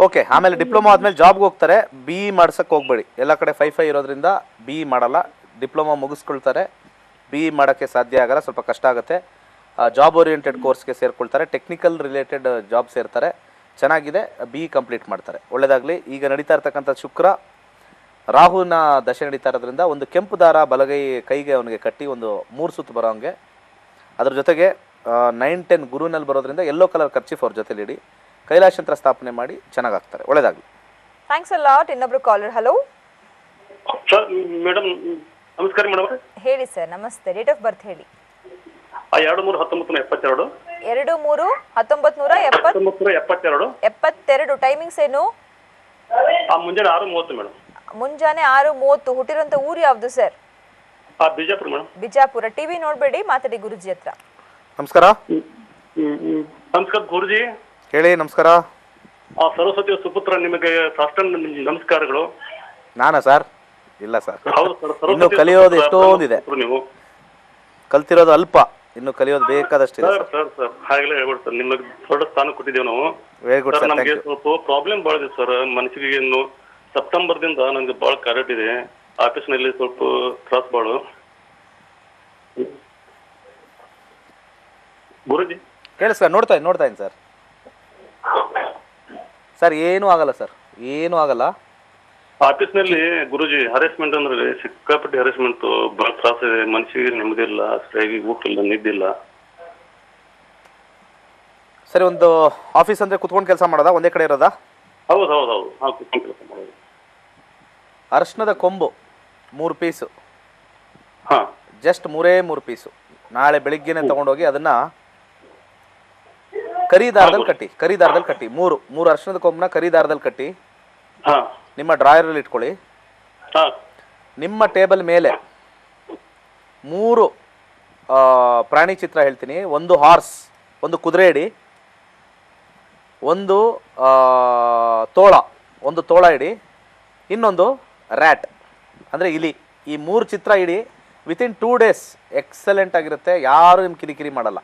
ಓಕೆ, ಆಮೇಲೆ ಡಿಪ್ಲೊಮಾ ಆದಮೇಲೆ ಜಾಬ್ಗೆ ಹೋಗ್ತಾರೆ. BE ಮಾಡ್ಸಕ್ಕೆ ಹೋಗ್ಬೇಡಿ. ಎಲ್ಲ ಕಡೆ 5 ಇರೋದ್ರಿಂದ BE ಮಾಡಲ್ಲ. ಡಿಪ್ಲೊಮಾ ಮುಗಿಸ್ಕೊಳ್ತಾರೆ. BE ಮಾಡೋಕ್ಕೆ ಸಾಧ್ಯ ಆಗಲ್ಲ, ಸ್ವಲ್ಪ ಕಷ್ಟ ಆಗುತ್ತೆ. ಜಾಬ್ ಓರಿಯೆಂಟೆಡ್ ಕೋರ್ಸ್ಗೆ ಸೇರ್ಕೊಳ್ತಾರೆ. ಟೆಕ್ನಿಕಲ್ ರಿಲೇಟೆಡ್ ಜಾಬ್ ಸೇರ್ತಾರೆ. ಚೆನ್ನಾಗಿದೆ. BE ಕಂಪ್ಲೀಟ್ ಮಾಡ್ತಾರೆ. ಒಳ್ಳೆಯದಾಗಲಿ. ಈಗ ನಡೀತಾ ಇರ್ತಕ್ಕಂಥ ಶುಕ್ರ ರಾಹುನ ದಶೆ ನಡೀತಾ ಇರೋದ್ರಿಂದ ಒಂದು ಕೆಂಪು ದಾರ ಬಲಗೈ ಕೈಗೆ ಅವನಿಗೆ ಕಟ್ಟಿ ಒಂದು 3 ಸುತ್ತು ಬರೋ ಹಂಗೆ. ಅದ್ರ ಜೊತೆಗೆ 9-10 ಗುರುನಲ್ಲಿ ಬರೋದ್ರಿಂದ ಯೆಲ್ಲೋ ಕಲರ್ ಕರ್ಚೀಫ್ ಅವ್ರ ಜೊತೆಲಿ ಇಡಿ. ಕೈಲಾಶಂತ್ರ ಸ್ಥಾಪನೆ ಮಾಡಿ ಚೆನ್ನಾಗಾಗ್ತಾರೆ. ಒಳ್ಳೆಯದಾಗಲಿ. Thanks a lot. ಇನ್ನೊಬ್ರು ಕಾಲರ್. ಹಲೋ. ಸರ್ ಮೇಡಮ್ ನಮಸ್ಕಾರ ಮೇಡಮ್. ಹೇಳಿ ಸರ್. ನಮಸ್ತೆ. ಡೇಟ್ ಆಫ್ ಬರ್ತ್ ಹೇಳಿ. 2/3/1972. 2/3/1972. 72. ಟೈಮಿಂಗ್ಸ್ ಏನು? ಮುಂಜಾನೆ 6:30 ಮೇಡಮ್. ಮುಂಜಾನೆ 6:30. ಹುಟ್ಟಿರೋಂಥ ಊರು ಯಾವುದು sir? Bijapur madam. Bijapur. TV ನೋಡಬೇಡಿ, ಮಾತಾಡಿ ಗುರುಜಿ ಹತ್ರ. ನಮಸ್ಕಾರ. ನಮಸ್ಕಾರ ಗುರುಜಿ. ಹೇಳಿ. ನಮಸ್ಕಾರ. ಸರಸ್ವತಿ ಸುಪುತ್ರ, ನಿಮಗೆ ಸಾಷ್ಟಾಂಗ ನಮಸ್ಕಾರಗಳು. ನಾನಾ ಸರ್? ಇಲ್ಲ ಸರ್, ಹೌದು ಸರ್, ಇನ್ನು ಕಲಿಯೋದು ಎಷ್ಟೊಂದಿದೆ. ನೀವು ಕಲ್ತಿರೋದು ಅಲ್ಪ, ಇನ್ನು ಕಲಿಯೋದು ಬೇಕಾದಷ್ಟಿದೆ ಸರ್. ಸರ್ ಸರ್ ಹಾಗೆಲ್ಲ ಹೇಳ್ಬಿಡಿ ಸರ್, ನಿಮಗೆ ದೊಡ್ಡ ಸ್ಥಾನ ಕೊಟ್ಟಿದ್ದೇವೆ ನಾವು. ವೆರಿ ಗುಡ್ ಸರ್ ಸರ್, ನಮಗೆ ಥ್ಯಾಂಕ್ ಯು. ಸ್ವಲ್ಪ ಪ್ರಾಬ್ಲಮ್ ಭಾಳ ಇದೆ ಸರ್. ಮನಸ್ಸಿಗೆ ಇನ್ನು ಸೆಪ್ಟೆಂಬರ್ದಿಂದ ನನಗೆ ಭಾಳ ಕರೆಕ್ಟ್ ಇದೆ. ಆಫೀಸ್ನಲ್ಲಿ ಸ್ವಲ್ಪ ತ್ರಾಸ ಭಾಳ. ಗುರುಜಿ ಹೇಳಿ ಸರ್, ನೋಡ್ತಾ ಇದ್ದೀನಿ ಸರ್. ಸರ್ ಏನೂ ಆಗಲ್ಲ ಸರ್, ಏನೂ ಆಗಲ್ಲ. ಆಫೀಸ್ನಲ್ಲಿ ಗುರುಜಿ ಹರಾಸ್ಮೆಂಟ್ ಅಂದ್ರೆ ಸಿಕ್ಕಾಪಟ್ಟೆ ಹರಾಸ್ಮೆಂಟ್, ಭಾಳ ತ್ರಾಸ ಇದೆ. ಮನಸ್ಸಿಗೆ ನೆಮ್ಮದಿ ಇಲ್ಲ, ಸರಿಯಾಗಿ ಊಟ ನಿದ್ದಿಲ್ಲ. ಸರಿ, ಒಂದು ಆಫೀಸ್ ಅಂದರೆ ಕುತ್ಕೊಂಡು ಕೆಲಸ ಮಾಡೋದಾ, ಒಂದೇ ಕಡೆ ಇರೋದಾ? ಹೌದು ಹೌದು ಹೌದು, ಹಾಂ ಕುತ್ಕೊಂಡು ಕೆಲಸ ಮಾಡೋದು. ಅರ್ಶನದ ಕೊಂಬು 3 ಪೀಸು, ಹಾಂ ಜಸ್ಟ್ 3 ಪೀಸು. ನಾಳೆ ಬೆಳಿಗ್ಗೆನೆ ತೊಗೊಂಡೋಗಿ ಅದನ್ನು ಕರಿದಾರದಲ್ಲಿ ಕಟ್ಟಿ 3 ಅರ್ಶನದ ಕೊಂಬನ್ನ ಕರಿದಾರದಲ್ಲಿ ಕಟ್ಟಿ ಹಾಂ ನಿಮ್ಮ ಡ್ರಾಯರಲ್ಲಿ ಇಟ್ಕೊಳ್ಳಿ. ಹಾಂ ನಿಮ್ಮ ಟೇಬಲ್ ಮೇಲೆ 3 ಪ್ರಾಣಿ ಚಿತ್ರ ಹೇಳ್ತೀನಿ. ಒಂದು ಹಾರ್ಸ್, ಒಂದು ಕುದುರೆ ಇಡಿ, ಒಂದು ತೋಳ ಇಡಿ, ಇನ್ನೊಂದು ರ್ಯಾಟ್ ಅಂದರೆ ಇಲಿ. ಈ 3 ಚಿತ್ರ ಇಡಿ. ವಿತಿನ್ 2 days ಎಕ್ಸಲೆಂಟ್ ಆಗಿರುತ್ತೆ. ಯಾರು ನಿಮ್ಮ ಕಿರಿಕಿರಿ ಮಾಡಲ್ಲ.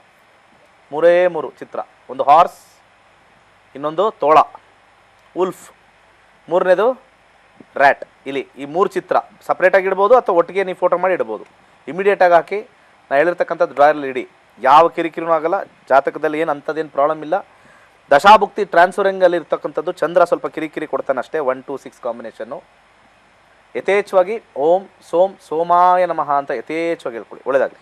3 ಚಿತ್ರ, ಒಂದು ಹಾರ್ಸ್, ಇನ್ನೊಂದು ತೋಳ ಉಲ್ಫ್, 3ನೇದು ರ್ಯಾಟ್ ಇಲಿ. ಈ 3 ಚಿತ್ರ ಸಪ್ರೇಟಾಗಿ ಇಡ್ಬೋದು ಅಥವಾ ಒಟ್ಟಿಗೆ ನೀವು ಫೋಟೋ ಮಾಡಿ ಇಡ್ಬೋದು. ಇಮಿಡಿಯೇಟಾಗಿ ಹಾಕಿ ನಾನು ಹೇಳಿರ್ತಕ್ಕಂಥದ್ದು ಡ್ರಾಯರಲ್ಲಿ ಇಡಿ. ಯಾವ ಕಿರಿಕಿರಿನೂ ಆಗಲ್ಲ. ಜಾತಕದಲ್ಲಿ ಏನು ಅಂಥದ್ದೇನು ಪ್ರಾಬ್ಲಮ್ ಇಲ್ಲ. ದಶಾಭುಕ್ತಿ ಟ್ರಾನ್ಸ್ಫರಿಂಗಲ್ಲಿ ಇರ್ತಕ್ಕಂಥದ್ದು ಚಂದ್ರ ಸ್ವಲ್ಪ ಕಿರಿಕಿರಿ ಕೊಡ್ತಾನೆ ಅಷ್ಟೇ. 1 2 6 ಕಾಂಬಿನೇಷನ್ನು. ಯಥೇಚ್ಛವಾಗಿ ಓಂ ಸೋಮಾಯ ನಮಃ ಅಂತ ಯಥೇಚ್ಛವಾಗಿ ಹೇಳ್ಕೊಳ್ಳಿ. ಒಳ್ಳೆಯದಾಗಲಿ.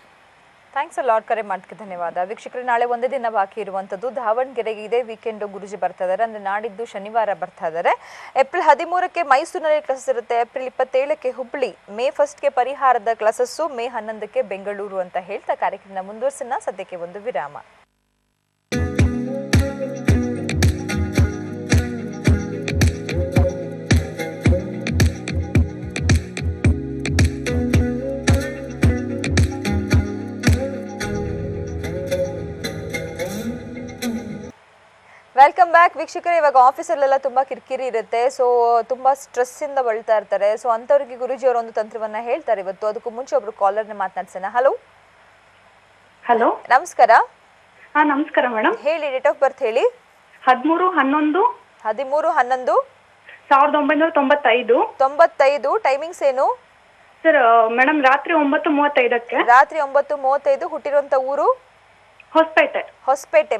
ಥ್ಯಾಂಕ್ಸ್ ಅ ಲಾಟ್, ಕರೆ ಮಾಡೋದಕ್ಕೆ ಧನ್ಯವಾದ. ವೀಕ್ಷಕರೇ, ನಾಳೆ ಒಂದೇ ದಿನ ಬಾಕಿ ಇರುವಂಥದ್ದು. ದಾವಣಗೆರೆಗೆ ಇದೇ ವೀಕೆಂಡು ಗುರುಜಿ ಬರ್ತಾ ಇದ್ದಾರೆ, ಅಂದರೆ ನಾಡಿದ್ದು ಶನಿವಾರ ಬರ್ತಾ ಇದ್ದಾರೆ. ಏಪ್ರಿಲ್ 13ಕ್ಕೆ ಮೈಸೂರಿನಲ್ಲಿ ಕ್ಲಾಸಸ್ ಇರುತ್ತೆ, ಏಪ್ರಿಲ್ 27ಕ್ಕೆ ಹುಬ್ಬಳ್ಳಿ, ಮೇ 1ಗೆ ಪರಿಹಾರದ ಕ್ಲಾಸಸ್ಸು, ಮೇ 11ಕ್ಕೆ ಬೆಂಗಳೂರು ಅಂತ ಹೇಳ್ತಾ ಕಾರ್ಯಕ್ರಮ ಮುಂದುವರಿಸೋಣ. ಸದ್ಯಕ್ಕೆ ಒಂದು ವಿರಾಮ. ವೆಲ್ಕಮ್ ಬ್ಯಾಕ್ ವೀಕ್ಷಕರೇ. ಇವಾಗ ಆಫೀಸಲ್ಲೆಲ್ಲ ತುಂಬ ಕಿರಿಕಿರಿ ಇರುತ್ತೆ, ಸೊ ತುಂಬ ಸ್ಟ್ರೆಸ್ಸಿಂದ ಬಳಲ್ತಾ ಇರ್ತಾರೆ. ಸೊ ಅಂಥವ್ರಿಗೆ ಗುರುಜಿ ಅವರ ಒಂದು ತಂತ್ರವನ್ನು ಹೇಳ್ತಾರೆ ಇವತ್ತು. ಅದಕ್ಕೂ ಮುಂಚೆ ಒಬ್ರು ಕಾಲರ್ನ ಮಾತನಾಡ್ಸೋಣ. ಹಲೋ ಹಲೋ, ನಮಸ್ಕಾರ. ಹಾಂ ನಮಸ್ಕಾರ ಮೇಡಮ್. ಹೇಳಿ, ಡೇಟ್ ಆಫ್ ಬರ್ತ್ ಹೇಳಿ. 13/11/1995. 95. ಟೈಮಿಂಗ್ಸ್ ಏನು ಸರ್? ಮೇಡಮ್ ರಾತ್ರಿ 9:35ಕ್ಕೆ. ರಾತ್ರಿ 9:35. ಹುಟ್ಟಿರುವಂಥ ಊರು ಹೊಸಪೇಟೆ.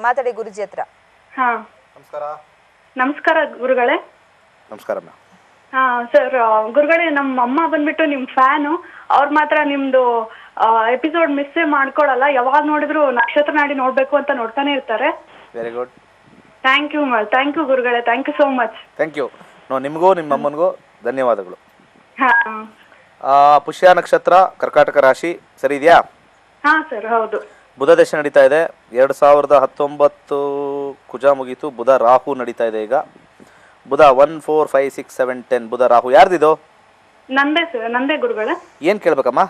ಮಾತಾಡಿ ಗುರುಜಿ ಹತ್ರ. ಹಾಂ ನಮಸ್ಕಾರ. ನಮಸ್ಕಾರ ಗುರುಗಳೇ. ನಮಸ್ಕಾರ. ಹಾಂ ಸರ್, ಗುರುಗಳೇ ನಮ್ಮ ಅಮ್ಮ ಬಂದ್ಬಿಟ್ಟು ನಿಮ್ಮ ಫ್ಯಾನು. ಅವ್ರು ಮಾತ್ರ ನಿಮ್ಮದು ಎಪಿಸೋಡ್ ಮಿಸ್ಸೇ ಮಾಡ್ಕೊಳಲ್ಲ. ಯಾವಾಗ ನೋಡಿದ್ರು ನಕ್ಷತ್ರ ನಾಡಿ ನೋಡಬೇಕು ಅಂತ ನೋಡ್ತಾನೆ ಇರ್ತಾರೆ. Very good. ಥ್ಯಾಂಕ್ ಯು ಗುರುಗಳೇ, thank you so much. Thank you. ನಿಮಗೂ ನಿಮ್ಮ ಅಮ್ಮನಿಗೂ ಧನ್ಯವಾದಗಳು. ಹಾಂ, ಪುಷ್ಯ ನಕ್ಷತ್ರ, ಕರ್ಕಾಟಕ ರಾಶಿ, ಸರಿ ಇದೆಯಾ? ಹಾಂ ಸರ್, ಹೌದು. ಬುಧ ದಶೆ ನಡೀತಾ ಇದೆ. 2019 ಕುಜ ಮುಗೀತು. ಬುಧ ರಾಹು ನಡೀತಾ ಇದೆ ಈಗ. ಬುಧ 1 4 5 6 7 10 ಬುಧ ರಾಹು. ಯಾರ್ದಿದು? ನಂದೇ ಗುರುಗಳೇ. ಏನು ಕೇಳ್ಬೇಕಮ್ಮ?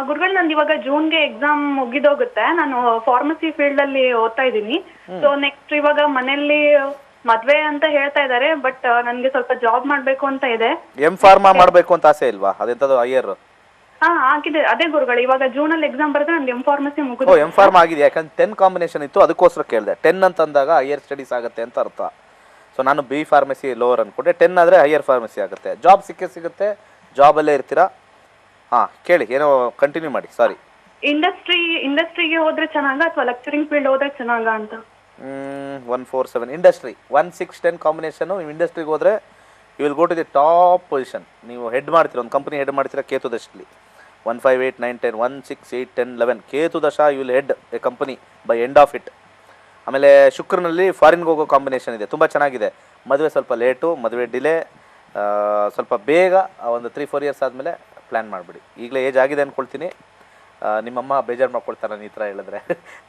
ಗುರುಗಳು, ನಂದು ಇವಾಗ ಜೂನ್ಗೆ ಎಕ್ಸಾಮ್ ಮುಗಿದೋಗುತ್ತೆ. ನಾನು ಫಾರ್ಮಸಿ ಫೀಲ್ಡ್ ಅಲ್ಲಿ ಓದ್ತಾ ಇದ್ದೀನಿ. ಸೊ ನೆಕ್ಸ್ಟ್ ಇವಾಗ ಮನೆಯಲ್ಲಿ ಮದ್ವೆ ಅಂತ ಹೇಳ್ತಾ ಇದ್ದಾರೆ, ಬಟ್ ನನ್ಗೆ ಸ್ವಲ್ಪ ಜಾಬ್ ಮಾಡ್ಬೇಕು ಅಂತ ಇದೆ. M.Pharma ಮಾಡ್ಬೇಕು ಅಂತ ಆಸೆ ಇಲ್ವಾ? ಅದೆಂತದ್ದು ಹೈಯರ್? ಆಗಿದೆ. ಅದೇ ಗುರುಗಳು, ಇವಾಗ ಜೂನ್ ಅಲ್ಲಿ ಎಕ್ಸಾಮ್ ಬರೆದ್ರೆ ನಂದು M.Pharmacy ಮುಗಿದು. M.Pharma ಆಗಿದೆ. ಯಾಕಂದ್ರೆ 10 ಕಾಂಬಿನೇಷನ್ ಇತ್ತು, ಅದಕ್ಕೋಸ್ಕರ ಕೇಳಿದೆ. 10 ಅಂತಂದಾಗ ಹೈಯರ್ ಸ್ಟಡೀಸ್ ಆಗುತ್ತೆ ಅಂತ ಅರ್ಥ. ಸೊ ನಾನು B ಫಾರ್ಮಸಿ ಲೋವರ್ ಅನ್ಕೊಂಡೆ. 10 ಆದರೆ ಹೈಯರ್ ಫಾರ್ಮಸಿ ಆಗುತ್ತೆ. ಜಾಬ್ ಸಿಗುತ್ತೆ, ಜಾಬಲ್ಲೇ ಇರ್ತೀರಾ. ಹಾಂ, ಕೇಳಿ, ಏನೋ ಕಂಟಿನ್ಯೂ ಮಾಡಿ. ಸಾರಿ. ಇಂಡಸ್ಟ್ರಿಗೆ ಹೋದ್ರೆ ಚೆನ್ನಾಗ ಅಥವಾ ಲೆಕ್ಚರಿಂಗ್ ಫೀಲ್ಡ್ ಹೋದ್ರೆ ಚೆನ್ನಾಗ ಅಂತ? 1 4 7 ಇಂಡಸ್ಟ್ರಿ. 1 6 10 ಕಾಂಬಿನೇಷನ್ನು. ನೀವು ಇಂಡಸ್ಟ್ರಿಗೆ ಹೋದರೆ you will go to the top position. ನೀವು ಹೆಡ್ ಮಾಡ್ತೀರಾ, ಒಂದು ಕಂಪನಿ ಹೆಡ್ ಮಾಡ್ತೀರಾ ಕೇತು ದಶದಲ್ಲಿ. 1 5 8 9 10 1 6 8 10 11 ಕೇತು ದಶ you will head a company by end of it. ಆಮೇಲೆ ಶುಕ್ರನಲ್ಲಿ ಫಾರಿನ್ಗೆ ಹೋಗೋ ಕಾಂಬಿನೇಷನ್ ಇದೆ, ತುಂಬ ಚೆನ್ನಾಗಿದೆ. ಮದುವೆ ಸ್ವಲ್ಪ ಲೇಟು, ಮದುವೆ ಡಿಲೇ, ಸ್ವಲ್ಪ ಬೇಗ ಒಂದು 3 4 ಇಯರ್ಸ್ ಆದಮೇಲೆ ಪ್ಲ್ಯಾನ್ ಮಾಡಿಬಿಡಿ. ಈಗಲೇ ಏಜ್ ಆಗಿದೆ ಅಂದ್ಕೊಳ್ತೀನಿ. ನಿಮ್ಮಮ್ಮ ಬೇಜಾರು ಮಾಡ್ಕೊಳ್ತಾರೆ ನಾನು ಈ ಥರ ಹೇಳಿದ್ರೆ.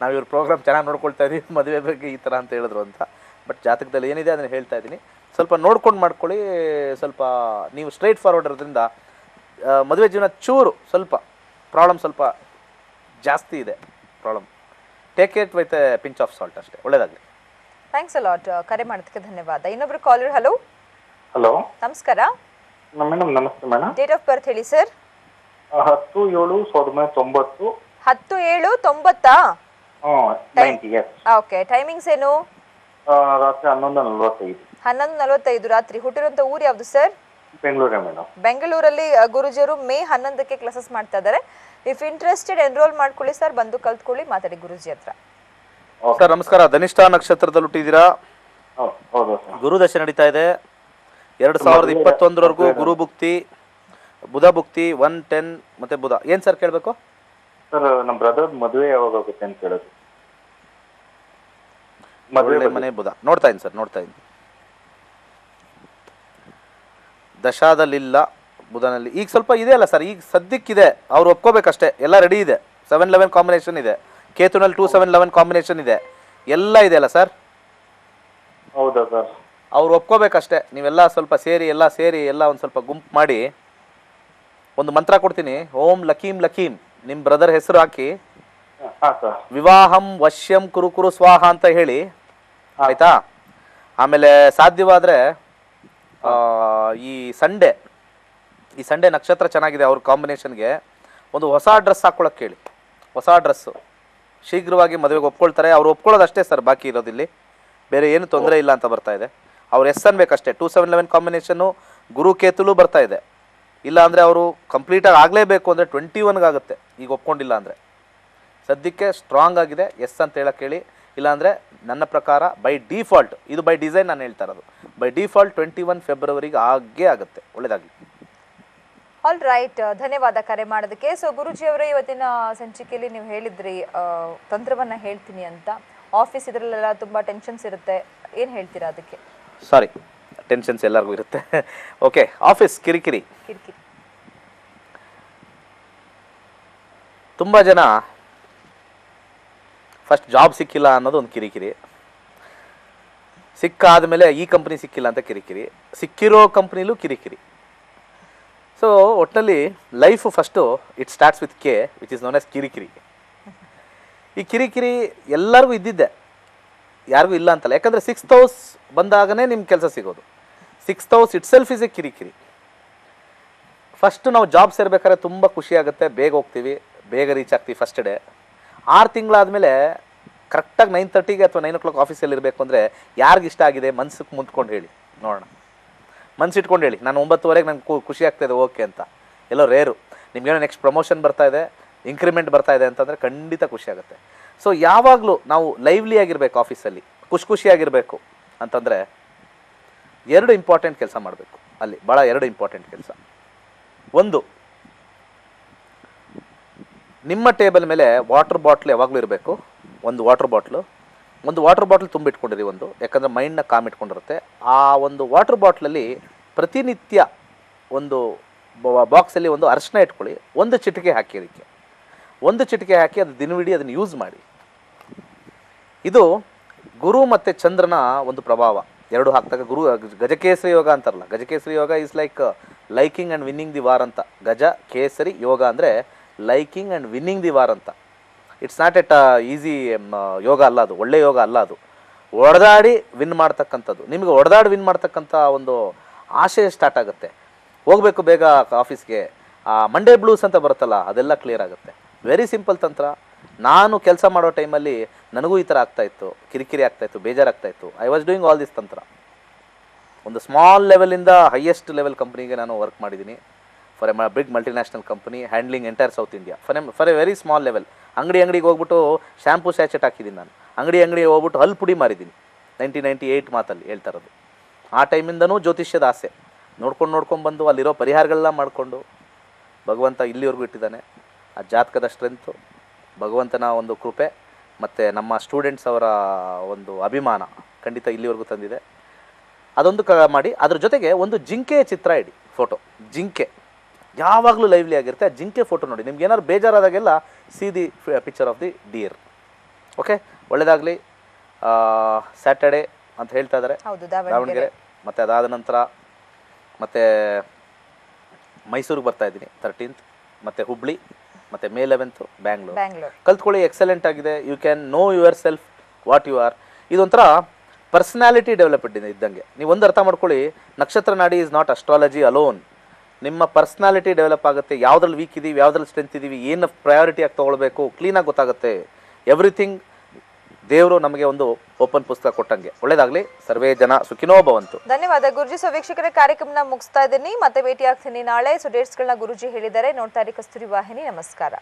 ನಾವು ಇವ್ರ ಪ್ರೋಗ್ರಾಮ್ ಚೆನ್ನಾಗಿ ನೋಡ್ಕೊಳ್ತಾ ಇದ್ದೀವಿ, ಮದುವೆ ಬಗ್ಗೆ ಈ ಥರ ಅಂತ ಹೇಳಿದ್ರು ಅಂತ. ಬಟ್ ಜಾತಕದಲ್ಲಿ ಏನಿದೆ ಅದನ್ನು ಹೇಳ್ತಾ ಇದ್ದೀನಿ. ಸ್ವಲ್ಪ ನೋಡ್ಕೊಂಡು ಮಾಡ್ಕೊಳ್ಳಿ. ಸ್ವಲ್ಪ ನೀವು ಸ್ಟ್ರೈಟ್ ಫಾರ್ವರ್ಡ್ ಇರೋದ್ರಿಂದ ಮದುವೆ ಜೀವನ ಚೂರು ಸ್ವಲ್ಪ ಪ್ರಾಬ್ಲಮ್ ಸ್ವಲ್ಪ ಜಾಸ್ತಿ ಇದೆ. Problem take it with A pinch off salt ಅಷ್ಟೇ. ಒಳ್ಳೆಯದಾಗಲಿ. ಥ್ಯಾಂಕ್ಸ್ ಅ ಲಾಟ್, ಕರೆ ಮಾಡೋದಕ್ಕೆ ಧನ್ಯವಾದ. ಇನ್ನೊಬ್ರು ಕಾಲರ್. ಹಲೋ ಹಲೋ, ನಮಸ್ಕಾರ. ಮೇಡಮ್ ನಮಸ್ತೆ ಮೇಡಮ್. ಡೇಟ್ ಆಫ್ ಬರ್ತ್ ಹೇಳಿ ಸರ್. 10/7/1990. 10/7/90. 90 ಎಸ್. ಓಕೆ, ಟೈಮಿಂಗ್ಸ್ ಏನು? ರಾತ್ರಿ 11:45. 11:45 ರಾತ್ರಿ. ಹುಟ್ಟಿರುವಂತ ಊರು ಯಾವುದು ಸರ್? ಬೆಂಗಳೂರೇ ಮೇಡಮ್. ಬೆಂಗಳೂರಲ್ಲಿ ಗುರುಜಿಯವರು ಮೇ 11ಕ್ಕೆ ಕ್ಲಾಸಸ್ ಮಾಡ್ತಾ ಇದ್ದಾರೆ. ಇಫ್ ಇಂಟ್ರೆಸ್ಟೆಡ್ ಎನ್ರೋಲ್ ಮಾಡ್ಕೊಳ್ಳಿ ಸರ್, ಬಂದು ಕಲ್ತ್ಕೊಳ್ಳಿ, ಮಾತಾಡಿ ಗುರುಜಿ ಹತ್ರ. ಸರ್ ನಮಸ್ಕಾರ. ಧನಿಷ್ಠ ನಕ್ಷತ್ರದಲ್ಲಿ ಹುಟ್ಟಿದ್ದೀರಾ. ಹೌದು ಸರ್. ಗುರು ದಶೆ ನಡೀತಾ ಇದೆ. 2021 ಗುರು ಭುಕ್ತಿ, ಬುಧ ಭುಕ್ತಿ 110 ಮತ್ತೆ ಬುಧ. ಏನ್ ಸರ್ ಕೇಳಬೇಕು ಸರ್? ನಮ್ಮ ಬ್ರದರ್ ಮದುವೆ ಯಾವಾಗ ಆಗುತ್ತೆ ಅಂತ ಕೇಳೋದು. ಒಳ್ಳೆ ಮನೆ ಬುಧ. ನೋಡ್ತಾ ಇದ್ದೀನಿ ಸರ್, ನೋಡ್ತಾ ಇದ್ದೀನಿ. ದಶಾದಲ್ಲಿಲ್ಲ ಬುಧನಲ್ಲಿ. ಈಗ ಸ್ವಲ್ಪ ಇದೆ ಅಲ್ಲ ಸರ್, ಈಗ ಸದ್ಯಕ್ಕಿದೆ. ಅವ್ರು ಒಪ್ಕೋಬೇಕಷ್ಟೇ. ಎಲ್ಲ ರೆಡಿ ಇದೆ. 7-11 ಕಾಂಬಿನೇಷನ್ ಇದೆ. ಕೇತುನಲ್ಲಿ 2-7-11 ಕಾಂಬಿನೇಷನ್ ಇದೆ. ಎಲ್ಲ ಇದೆ ಅಲ್ಲ ಸರ್? ಹೌದಾ ಸರ್? ಅವ್ರು ಒಪ್ಕೋಬೇಕಷ್ಟೇ. ನೀವೆಲ್ಲ ಸ್ವಲ್ಪ ಸೇರಿ ಎಲ್ಲ ಒಂದು ಸ್ವಲ್ಪ ಗುಂಪು ಮಾಡಿ ಒಂದು ಮಂತ್ರ ಕೊಡ್ತೀನಿ. ಓಂ ಲಕೀಂ ಲಕೀಂ ನಿಮ್ಮ ಬ್ರದರ್ ಹೆಸರು ಹಾಕಿ ವಿವಾಹಂ ವಶ್ಯಂ ಕುರು ಕುರು ಸ್ವಾಹ ಅಂತ ಹೇಳಿ, ಆಯ್ತಾ? ಆಮೇಲೆ ಸಾಧ್ಯವಾದರೆ ಈ ಸಂಡೇ ನಕ್ಷತ್ರ ಚೆನ್ನಾಗಿದೆ, ಅವ್ರ ಕಾಂಬಿನೇಷನ್ಗೆ ಒಂದು ಹೊಸ ಡ್ರೆಸ್ ಹಾಕ್ಕೊಳಕ್ಕೆ ಕೇಳಿ. ಹೊಸ ಡ್ರೆಸ್ಸು ಶೀಘ್ರವಾಗಿ ಮದುವೆಗೆ ಒಪ್ಕೊಳ್ತಾರೆ. ಅವ್ರು ಒಪ್ಕೊಳ್ಳೋದು ಅಷ್ಟೇ ಸರ್, ಬಾಕಿ ಇರೋದಿಲ್ಲಿ ಬೇರೆ ಏನು ತೊಂದರೆ ಇಲ್ಲ ಅಂತ ಬರ್ತಾ ಇದೆ. ಅವ್ರು ಎಸ್ ಅನ್ಬೇಕಷ್ಟೇ. 2-7-11 ಕಾಂಬಿನೇಷನ್ನು ಗುರು ಕೇತುಲು ಬರ್ತಾ ಇದೆ. ಇಲ್ಲ ಅಂದರೆ ಅವರು ಕಂಪ್ಲೀಟಾಗಿ ಆಗಲೇಬೇಕು ಅಂದರೆ 21 ಆಗುತ್ತೆ, ಈಗ ಒಪ್ಕೊಂಡಿಲ್ಲ ಅಂದರೆ. ಸದ್ಯಕ್ಕೆ ಸ್ಟ್ರಾಂಗ್ ಆಗಿದೆ, ಎಸ್ ಅಂತ ಹೇಳಕ್ಕೆ ಹೇಳಿ. ಇಲ್ಲಾಂದರೆ ನನ್ನ ಪ್ರಕಾರ ಬೈ ಡಿಫಾಲ್ಟ್, ಇದು ಬೈ ಡಿಸೈನ್ ನಾನು ಹೇಳ್ತಾ ಇರೋದು, ಬೈ ಡಿಫಾಲ್ಟ್ 21 ಫೆಬ್ರವರಿಗೆ ಆಗೇ ಆಗುತ್ತೆ. ಒಳ್ಳೆಯದಾಗಲಿ. ಆಲ್ ರೈಟ್, ಧನ್ಯವಾದ ಕರೆ ಮಾಡೋದಕ್ಕೆ. ಸೊ ಗುರುಜಿಯವರೇ, ಇವತ್ತಿನ ಸಂಚಿಕೆಯಲ್ಲಿ ನೀವು ಹೇಳಿದ್ರಿ ತಂತ್ರವನ್ನು ಹೇಳ್ತೀನಿ ಅಂತ. ಆಫೀಸ್ ಇದರಲ್ಲೆಲ್ಲ ತುಂಬ ಟೆನ್ಷನ್ಸ್ ಇರುತ್ತೆ, ಏನು ಹೇಳ್ತೀರಾ ಅದಕ್ಕೆ? ಸಾರಿ, ಟೆನ್ಷನ್ಸ್ ಎಲ್ಲರಿಗೂ ಇರುತ್ತೆ. ಓಕೆ, ಆಫೀಸ್ ಕಿರಿಕಿರಿ. ತುಂಬ ಜನ ಫಸ್ಟ್ ಜಾಬ್ ಸಿಕ್ಕಿಲ್ಲ ಅನ್ನೋದು ಒಂದು ಕಿರಿಕಿರಿ. ಸಿಕ್ಕಾದ ಮೇಲೆ ಈ ಕಂಪ್ನಿ ಸಿಕ್ಕಿಲ್ಲ ಅಂತ ಕಿರಿಕಿರಿ. ಸಿಕ್ಕಿರೋ ಕಂಪ್ನಿಲೂ ಕಿರಿಕಿರಿ. ಸೊ ಒಟ್ಟಿನಲ್ಲಿ life first it starts with K, which is known as ಕಿರಿಕಿರಿ. ಈ ಕಿರಿಕಿರಿ ಎಲ್ಲರಿಗೂ ಇದ್ದಿದ್ದೆ, ಯಾರಿಗೂ ಇಲ್ಲ ಅಂತಲ್ಲ. ಯಾಕಂದರೆ 6th ಹೌಸ್ ಬಂದಾಗನೇ ನಿಮ್ಗೆ ಕೆಲಸ ಸಿಗೋದು. 6th house it self is A ಕಿರಿಕಿರಿ. ಫಸ್ಟು ನಾವು ಜಾಬ್ ಸೇರ್ಬೇಕಾದ್ರೆ ತುಂಬ ಖುಷಿ ಆಗುತ್ತೆ, ಬೇಗ ಹೋಗ್ತೀವಿ, ಬೇಗ ರೀಚ್ ಆಗ್ತೀವಿ ಫಸ್ಟ್ ಡೇ. 6 ತಿಂಗಳಾದಮೇಲೆ ಕರೆಕ್ಟಾಗಿ 9:30ಗೆ ಅಥವಾ 9 o'clock ಆಫೀಸಲ್ಲಿ ಇರಬೇಕು ಅಂದರೆ ಯಾರಿಗೆ ಇಷ್ಟ ಆಗಿದೆ ಮನ್ಸಿಗೆ ಮುಂದ್ಕೊಂಡು ಹೇಳಿ ನೋಡೋಣ. ಮನ್ಸಿಟ್ಕೊಂಡು ಹೇಳಿ, ನಾನು 9:30ಗೆ ನಂಗೆ ಖುಷಿ ಆಗ್ತಾಯಿದೆ ಓಕೆ ಅಂತ. ಎಲ್ಲೋ ರೇರು. ನಿಮಗೇನೋ ನೆಕ್ಸ್ಟ್ ಪ್ರಮೋಷನ್ ಬರ್ತಾ ಇದೆ, ಇಂಕ್ರಿಮೆಂಟ್ ಬರ್ತಾ ಇದೆ ಅಂತಂದರೆ ಖಂಡಿತ ಖುಷಿ ಆಗುತ್ತೆ. ಸೊ ಯಾವಾಗಲೂ ನಾವು ಲೈವ್ಲಿ ಆಗಿರಬೇಕು, ಆಫೀಸಲ್ಲಿ ಖುಷಿಯಾಗಿರಬೇಕು ಅಂತಂದರೆ 2 ಇಂಪಾರ್ಟೆಂಟ್ ಕೆಲಸ ಮಾಡಬೇಕು ಅಲ್ಲಿ. ಭಾಳ 2 ಇಂಪಾರ್ಟೆಂಟ್ ಕೆಲಸ. ಒಂದು, ನಿಮ್ಮ ಟೇಬಲ್ ಮೇಲೆ ವಾಟರ್ ಬಾಟ್ಲ್ ಯಾವಾಗಲೂ ಇರಬೇಕು. ಒಂದು ವಾಟರ್ ಬಾಟ್ಲ್ ತುಂಬಿಟ್ಕೊಂಡಿರಿ ಒಂದು, ಯಾಕಂದರೆ ಮೈಂಡ್ನ ಕಾಮ್ ಇಟ್ಕೊಂಡಿರುತ್ತೆ. ಆ ಒಂದು ವಾಟರ್ ಬಾಟ್ಲಲ್ಲಿ ಪ್ರತಿನಿತ್ಯ ಒಂದು ಬಾಕ್ಸಲ್ಲಿ ಒಂದು ಅರಿಶಿನ ಇಟ್ಕೊಳ್ಳಿ. 1 ಚಿಟಿಕೆ ಹಾಕಿ, ಅದಕ್ಕೆ 1 ಚಿಟಿಕೆ ಹಾಕಿ ಅದು ದಿನವಿಡೀ ಅದನ್ನು ಯೂಸ್ ಮಾಡಿ. ಇದು ಗುರು ಮತ್ತು ಚಂದ್ರನ ಒಂದು ಪ್ರಭಾವ. 2 ಹಾಕಿದಾಗ ಗುರು ಗಜಕೇಸರಿ ಯೋಗ ಅಂತಾರಲ್ಲ, Gajakesari yoga is like liking and winning the war ಅಂತ. ಗಜ ಕೇಸರಿ ಯೋಗ ಅಂದರೆ liking and winning the war ಅಂತ. It's not at easy yoga ಅಲ್ಲ ಅದು, ಒಳ್ಳೆ ಯೋಗ ಅಲ್ಲ ಅದು. ಹೊಡೆದಾಡಿ ವಿನ್ ಮಾಡ್ತಕ್ಕಂಥದ್ದು. ನಿಮಗೆ ಹೊಡೆದಾಡಿ ವಿನ್ ಮಾಡ್ತಕ್ಕಂಥ ಒಂದು ಆಶಯ ಸ್ಟಾರ್ಟ್ ಆಗುತ್ತೆ. ಹೋಗಬೇಕು ಬೇಗ ಆಫೀಸ್ಗೆ. ಮಂಡೇ ಬ್ಲೂಸ್ ಅಂತ ಬರುತ್ತಲ್ಲ, ಅದೆಲ್ಲ ಕ್ಲಿಯರ್ ಆಗುತ್ತೆ. ವೆರಿ ಸಿಂಪಲ್ ತಂತ್ರ. ನಾನು ಕೆಲಸ ಮಾಡೋ ಟೈಮಲ್ಲಿ ನನಗೂ ಈ ಥರ ಆಗ್ತಾಯಿತ್ತು, ಕಿರಿಕಿರಿ ಆಗ್ತಾಯಿತ್ತು, ಬೇಜಾರಾಗ್ತಾಯಿತ್ತು. I was doing all this ತಂತ್ರ. ಒಂದು ಸ್ಮಾಲ್ ಲೆವೆಲಿಂದ ಹೈಯೆಸ್ಟ್ ಲೆವೆಲ್ ಕಂಪ್ನಿಗೆ ನಾನು ವರ್ಕ್ ಮಾಡಿದ್ದೀನಿ. For a big multinational company handling entire South India. For a very small level. ಅಂಗಡಿಗೆ ಹೋಗ್ಬಿಟ್ಟು ಶ್ಯಾಂಪೂ ಸ್ಯಾಚೆಟ್ ಹಾಕಿದ್ದೀನಿ ನಾನು. ಅಂಗಡಿಗೆ ಹೋಗ್ಬಿಟ್ಟು ಹಲ್ಲು ಪುಡಿ ಮಾರಿದ್ದೀನಿ. 1998 ಮಾತಲ್ಲಿ ಹೇಳ್ತಾ ಇರೋದು. ಆ ಟೈಮಿಂದನೂ ಜ್ಯೋತಿಷ್ಯದ ಆಸೆ ನೋಡ್ಕೊಂಡು ಬಂದು ಅಲ್ಲಿರೋ ಪರಿಹಾರಗಳನ್ನ ಮಾಡಿಕೊಂಡು ಭಗವಂತ ಇಲ್ಲಿವರೆಗೂ ಇಟ್ಟಿದ್ದಾನೆ. ಆ ಜಾತಕದ ಸ್ಟ್ರೆಂತು, ಭಗವಂತನ ಒಂದು ಕೃಪೆ ಮತ್ತು ನಮ್ಮ ಸ್ಟೂಡೆಂಟ್ಸ್ ಅವರ ಒಂದು ಅಭಿಮಾನ ಖಂಡಿತ ಇಲ್ಲಿವರೆಗೂ ತಂದಿದೆ. ಅದೊಂದು ಮಾಡಿ, ಅದ್ರ ಜೊತೆಗೆ ಒಂದು ಜಿಂಕೆಯ ಚಿತ್ರ ಇಡಿ, ಫೋಟೋ. ಜಿಂಕೆ ಯಾವಾಗಲೂ ಲೈವ್ಲಿ ಆಗಿರುತ್ತೆ. ಆ ಜಿಂಕೆ ಫೋಟೋ ನೋಡಿ. ನಿಮ್ಗೆ ಏನಾದ್ರು ಬೇಜಾರಾದಾಗೆಲ್ಲ see the picture of the dear. Okay, ಒಳ್ಳೆಯದಾಗಲಿ. ಸ್ಯಾಟರ್ಡೇ ಅಂತ ಹೇಳ್ತಾ ಇದ್ದಾರೆ ದಾವಣಗೆರೆ. ಮತ್ತು ಅದಾದ ನಂತರ ಮತ್ತು ಮೈಸೂರಿಗೆ ಬರ್ತಾ ಇದ್ದೀನಿ 13th, ಮತ್ತು ಹುಬ್ಳಿ, ಮತ್ತು May 11th ಬ್ಯಾಂಗ್ಳೂರು. ಕಲ್ತ್ಕೊಳ್ಳಿ, ಎಕ್ಸಲೆಂಟ್ ಆಗಿದೆ. You can know yourself what you are. ಇದೊಂಥರ ಪರ್ಸನಾಲಿಟಿ ಡೆವಲಪ್ಮೆಂಟ್ ಇದ್ದಂಗೆ. ನೀವು ಒಂದು ಅರ್ಥ ಮಾಡ್ಕೊಳ್ಳಿ, ನಕ್ಷತ್ರ ನಾಡಿ ಈಸ್ ನಾಟ್ ಅಸ್ಟ್ರಾಲಜಿ ಅಲೋನ್. ನಿಮ್ಮ ಪರ್ಸ್ನಾಲಿಟಿ ಡೆವಲಪ್ ಆಗುತ್ತೆ. ಯಾವುದ್ರಲ್ಲಿ ವೀಕ್ ಇದ್ದೀವಿ, ಯಾವುದ್ರಲ್ಲಿ ಸ್ಟ್ರೆಂತ್ ಇದ್ದೀವಿ, ಏನು ಪ್ರಯಾರಿಟಿಯಾಗಿ ತೊಗೊಳ್ಬೇಕು ಕ್ಲೀನಾಗಿ ಗೊತ್ತಾಗುತ್ತೆ. ಎವ್ರಿಥಿಂಗ್ ದೇವರು ನಮಗೆ ಒಂದು ಓಪನ್ ಪುಸ್ತಕ ಕೊಟ್ಟಂಗೆ. ಒಳ್ಳೇದಾಗಲಿ. ಸರ್ವೇ ಜನ ಸುಖಿನೋ ಭವಂತು. ಧನ್ಯವಾದ ಗುರುಜಿ. ಸೊ ವೀಕ್ಷಕರ, ಕಾರ್ಯಕ್ರಮನ ಮುಗಿಸ್ತಾ ಇದ್ದೀನಿ. ಮತ್ತೆ ಭೇಟಿ ಆಗ್ತೀನಿ ನಾಳೆ. ಸೊ ಡೇಟ್ಸ್ಗಳನ್ನ ಗುರುಜಿ ಹೇಳಿದ್ದಾರೆ. ನೋಡ್ತಾ ಇರಿ ಕಸ್ತೂರಿ ವಾಹಿನಿ. ನಮಸ್ಕಾರ.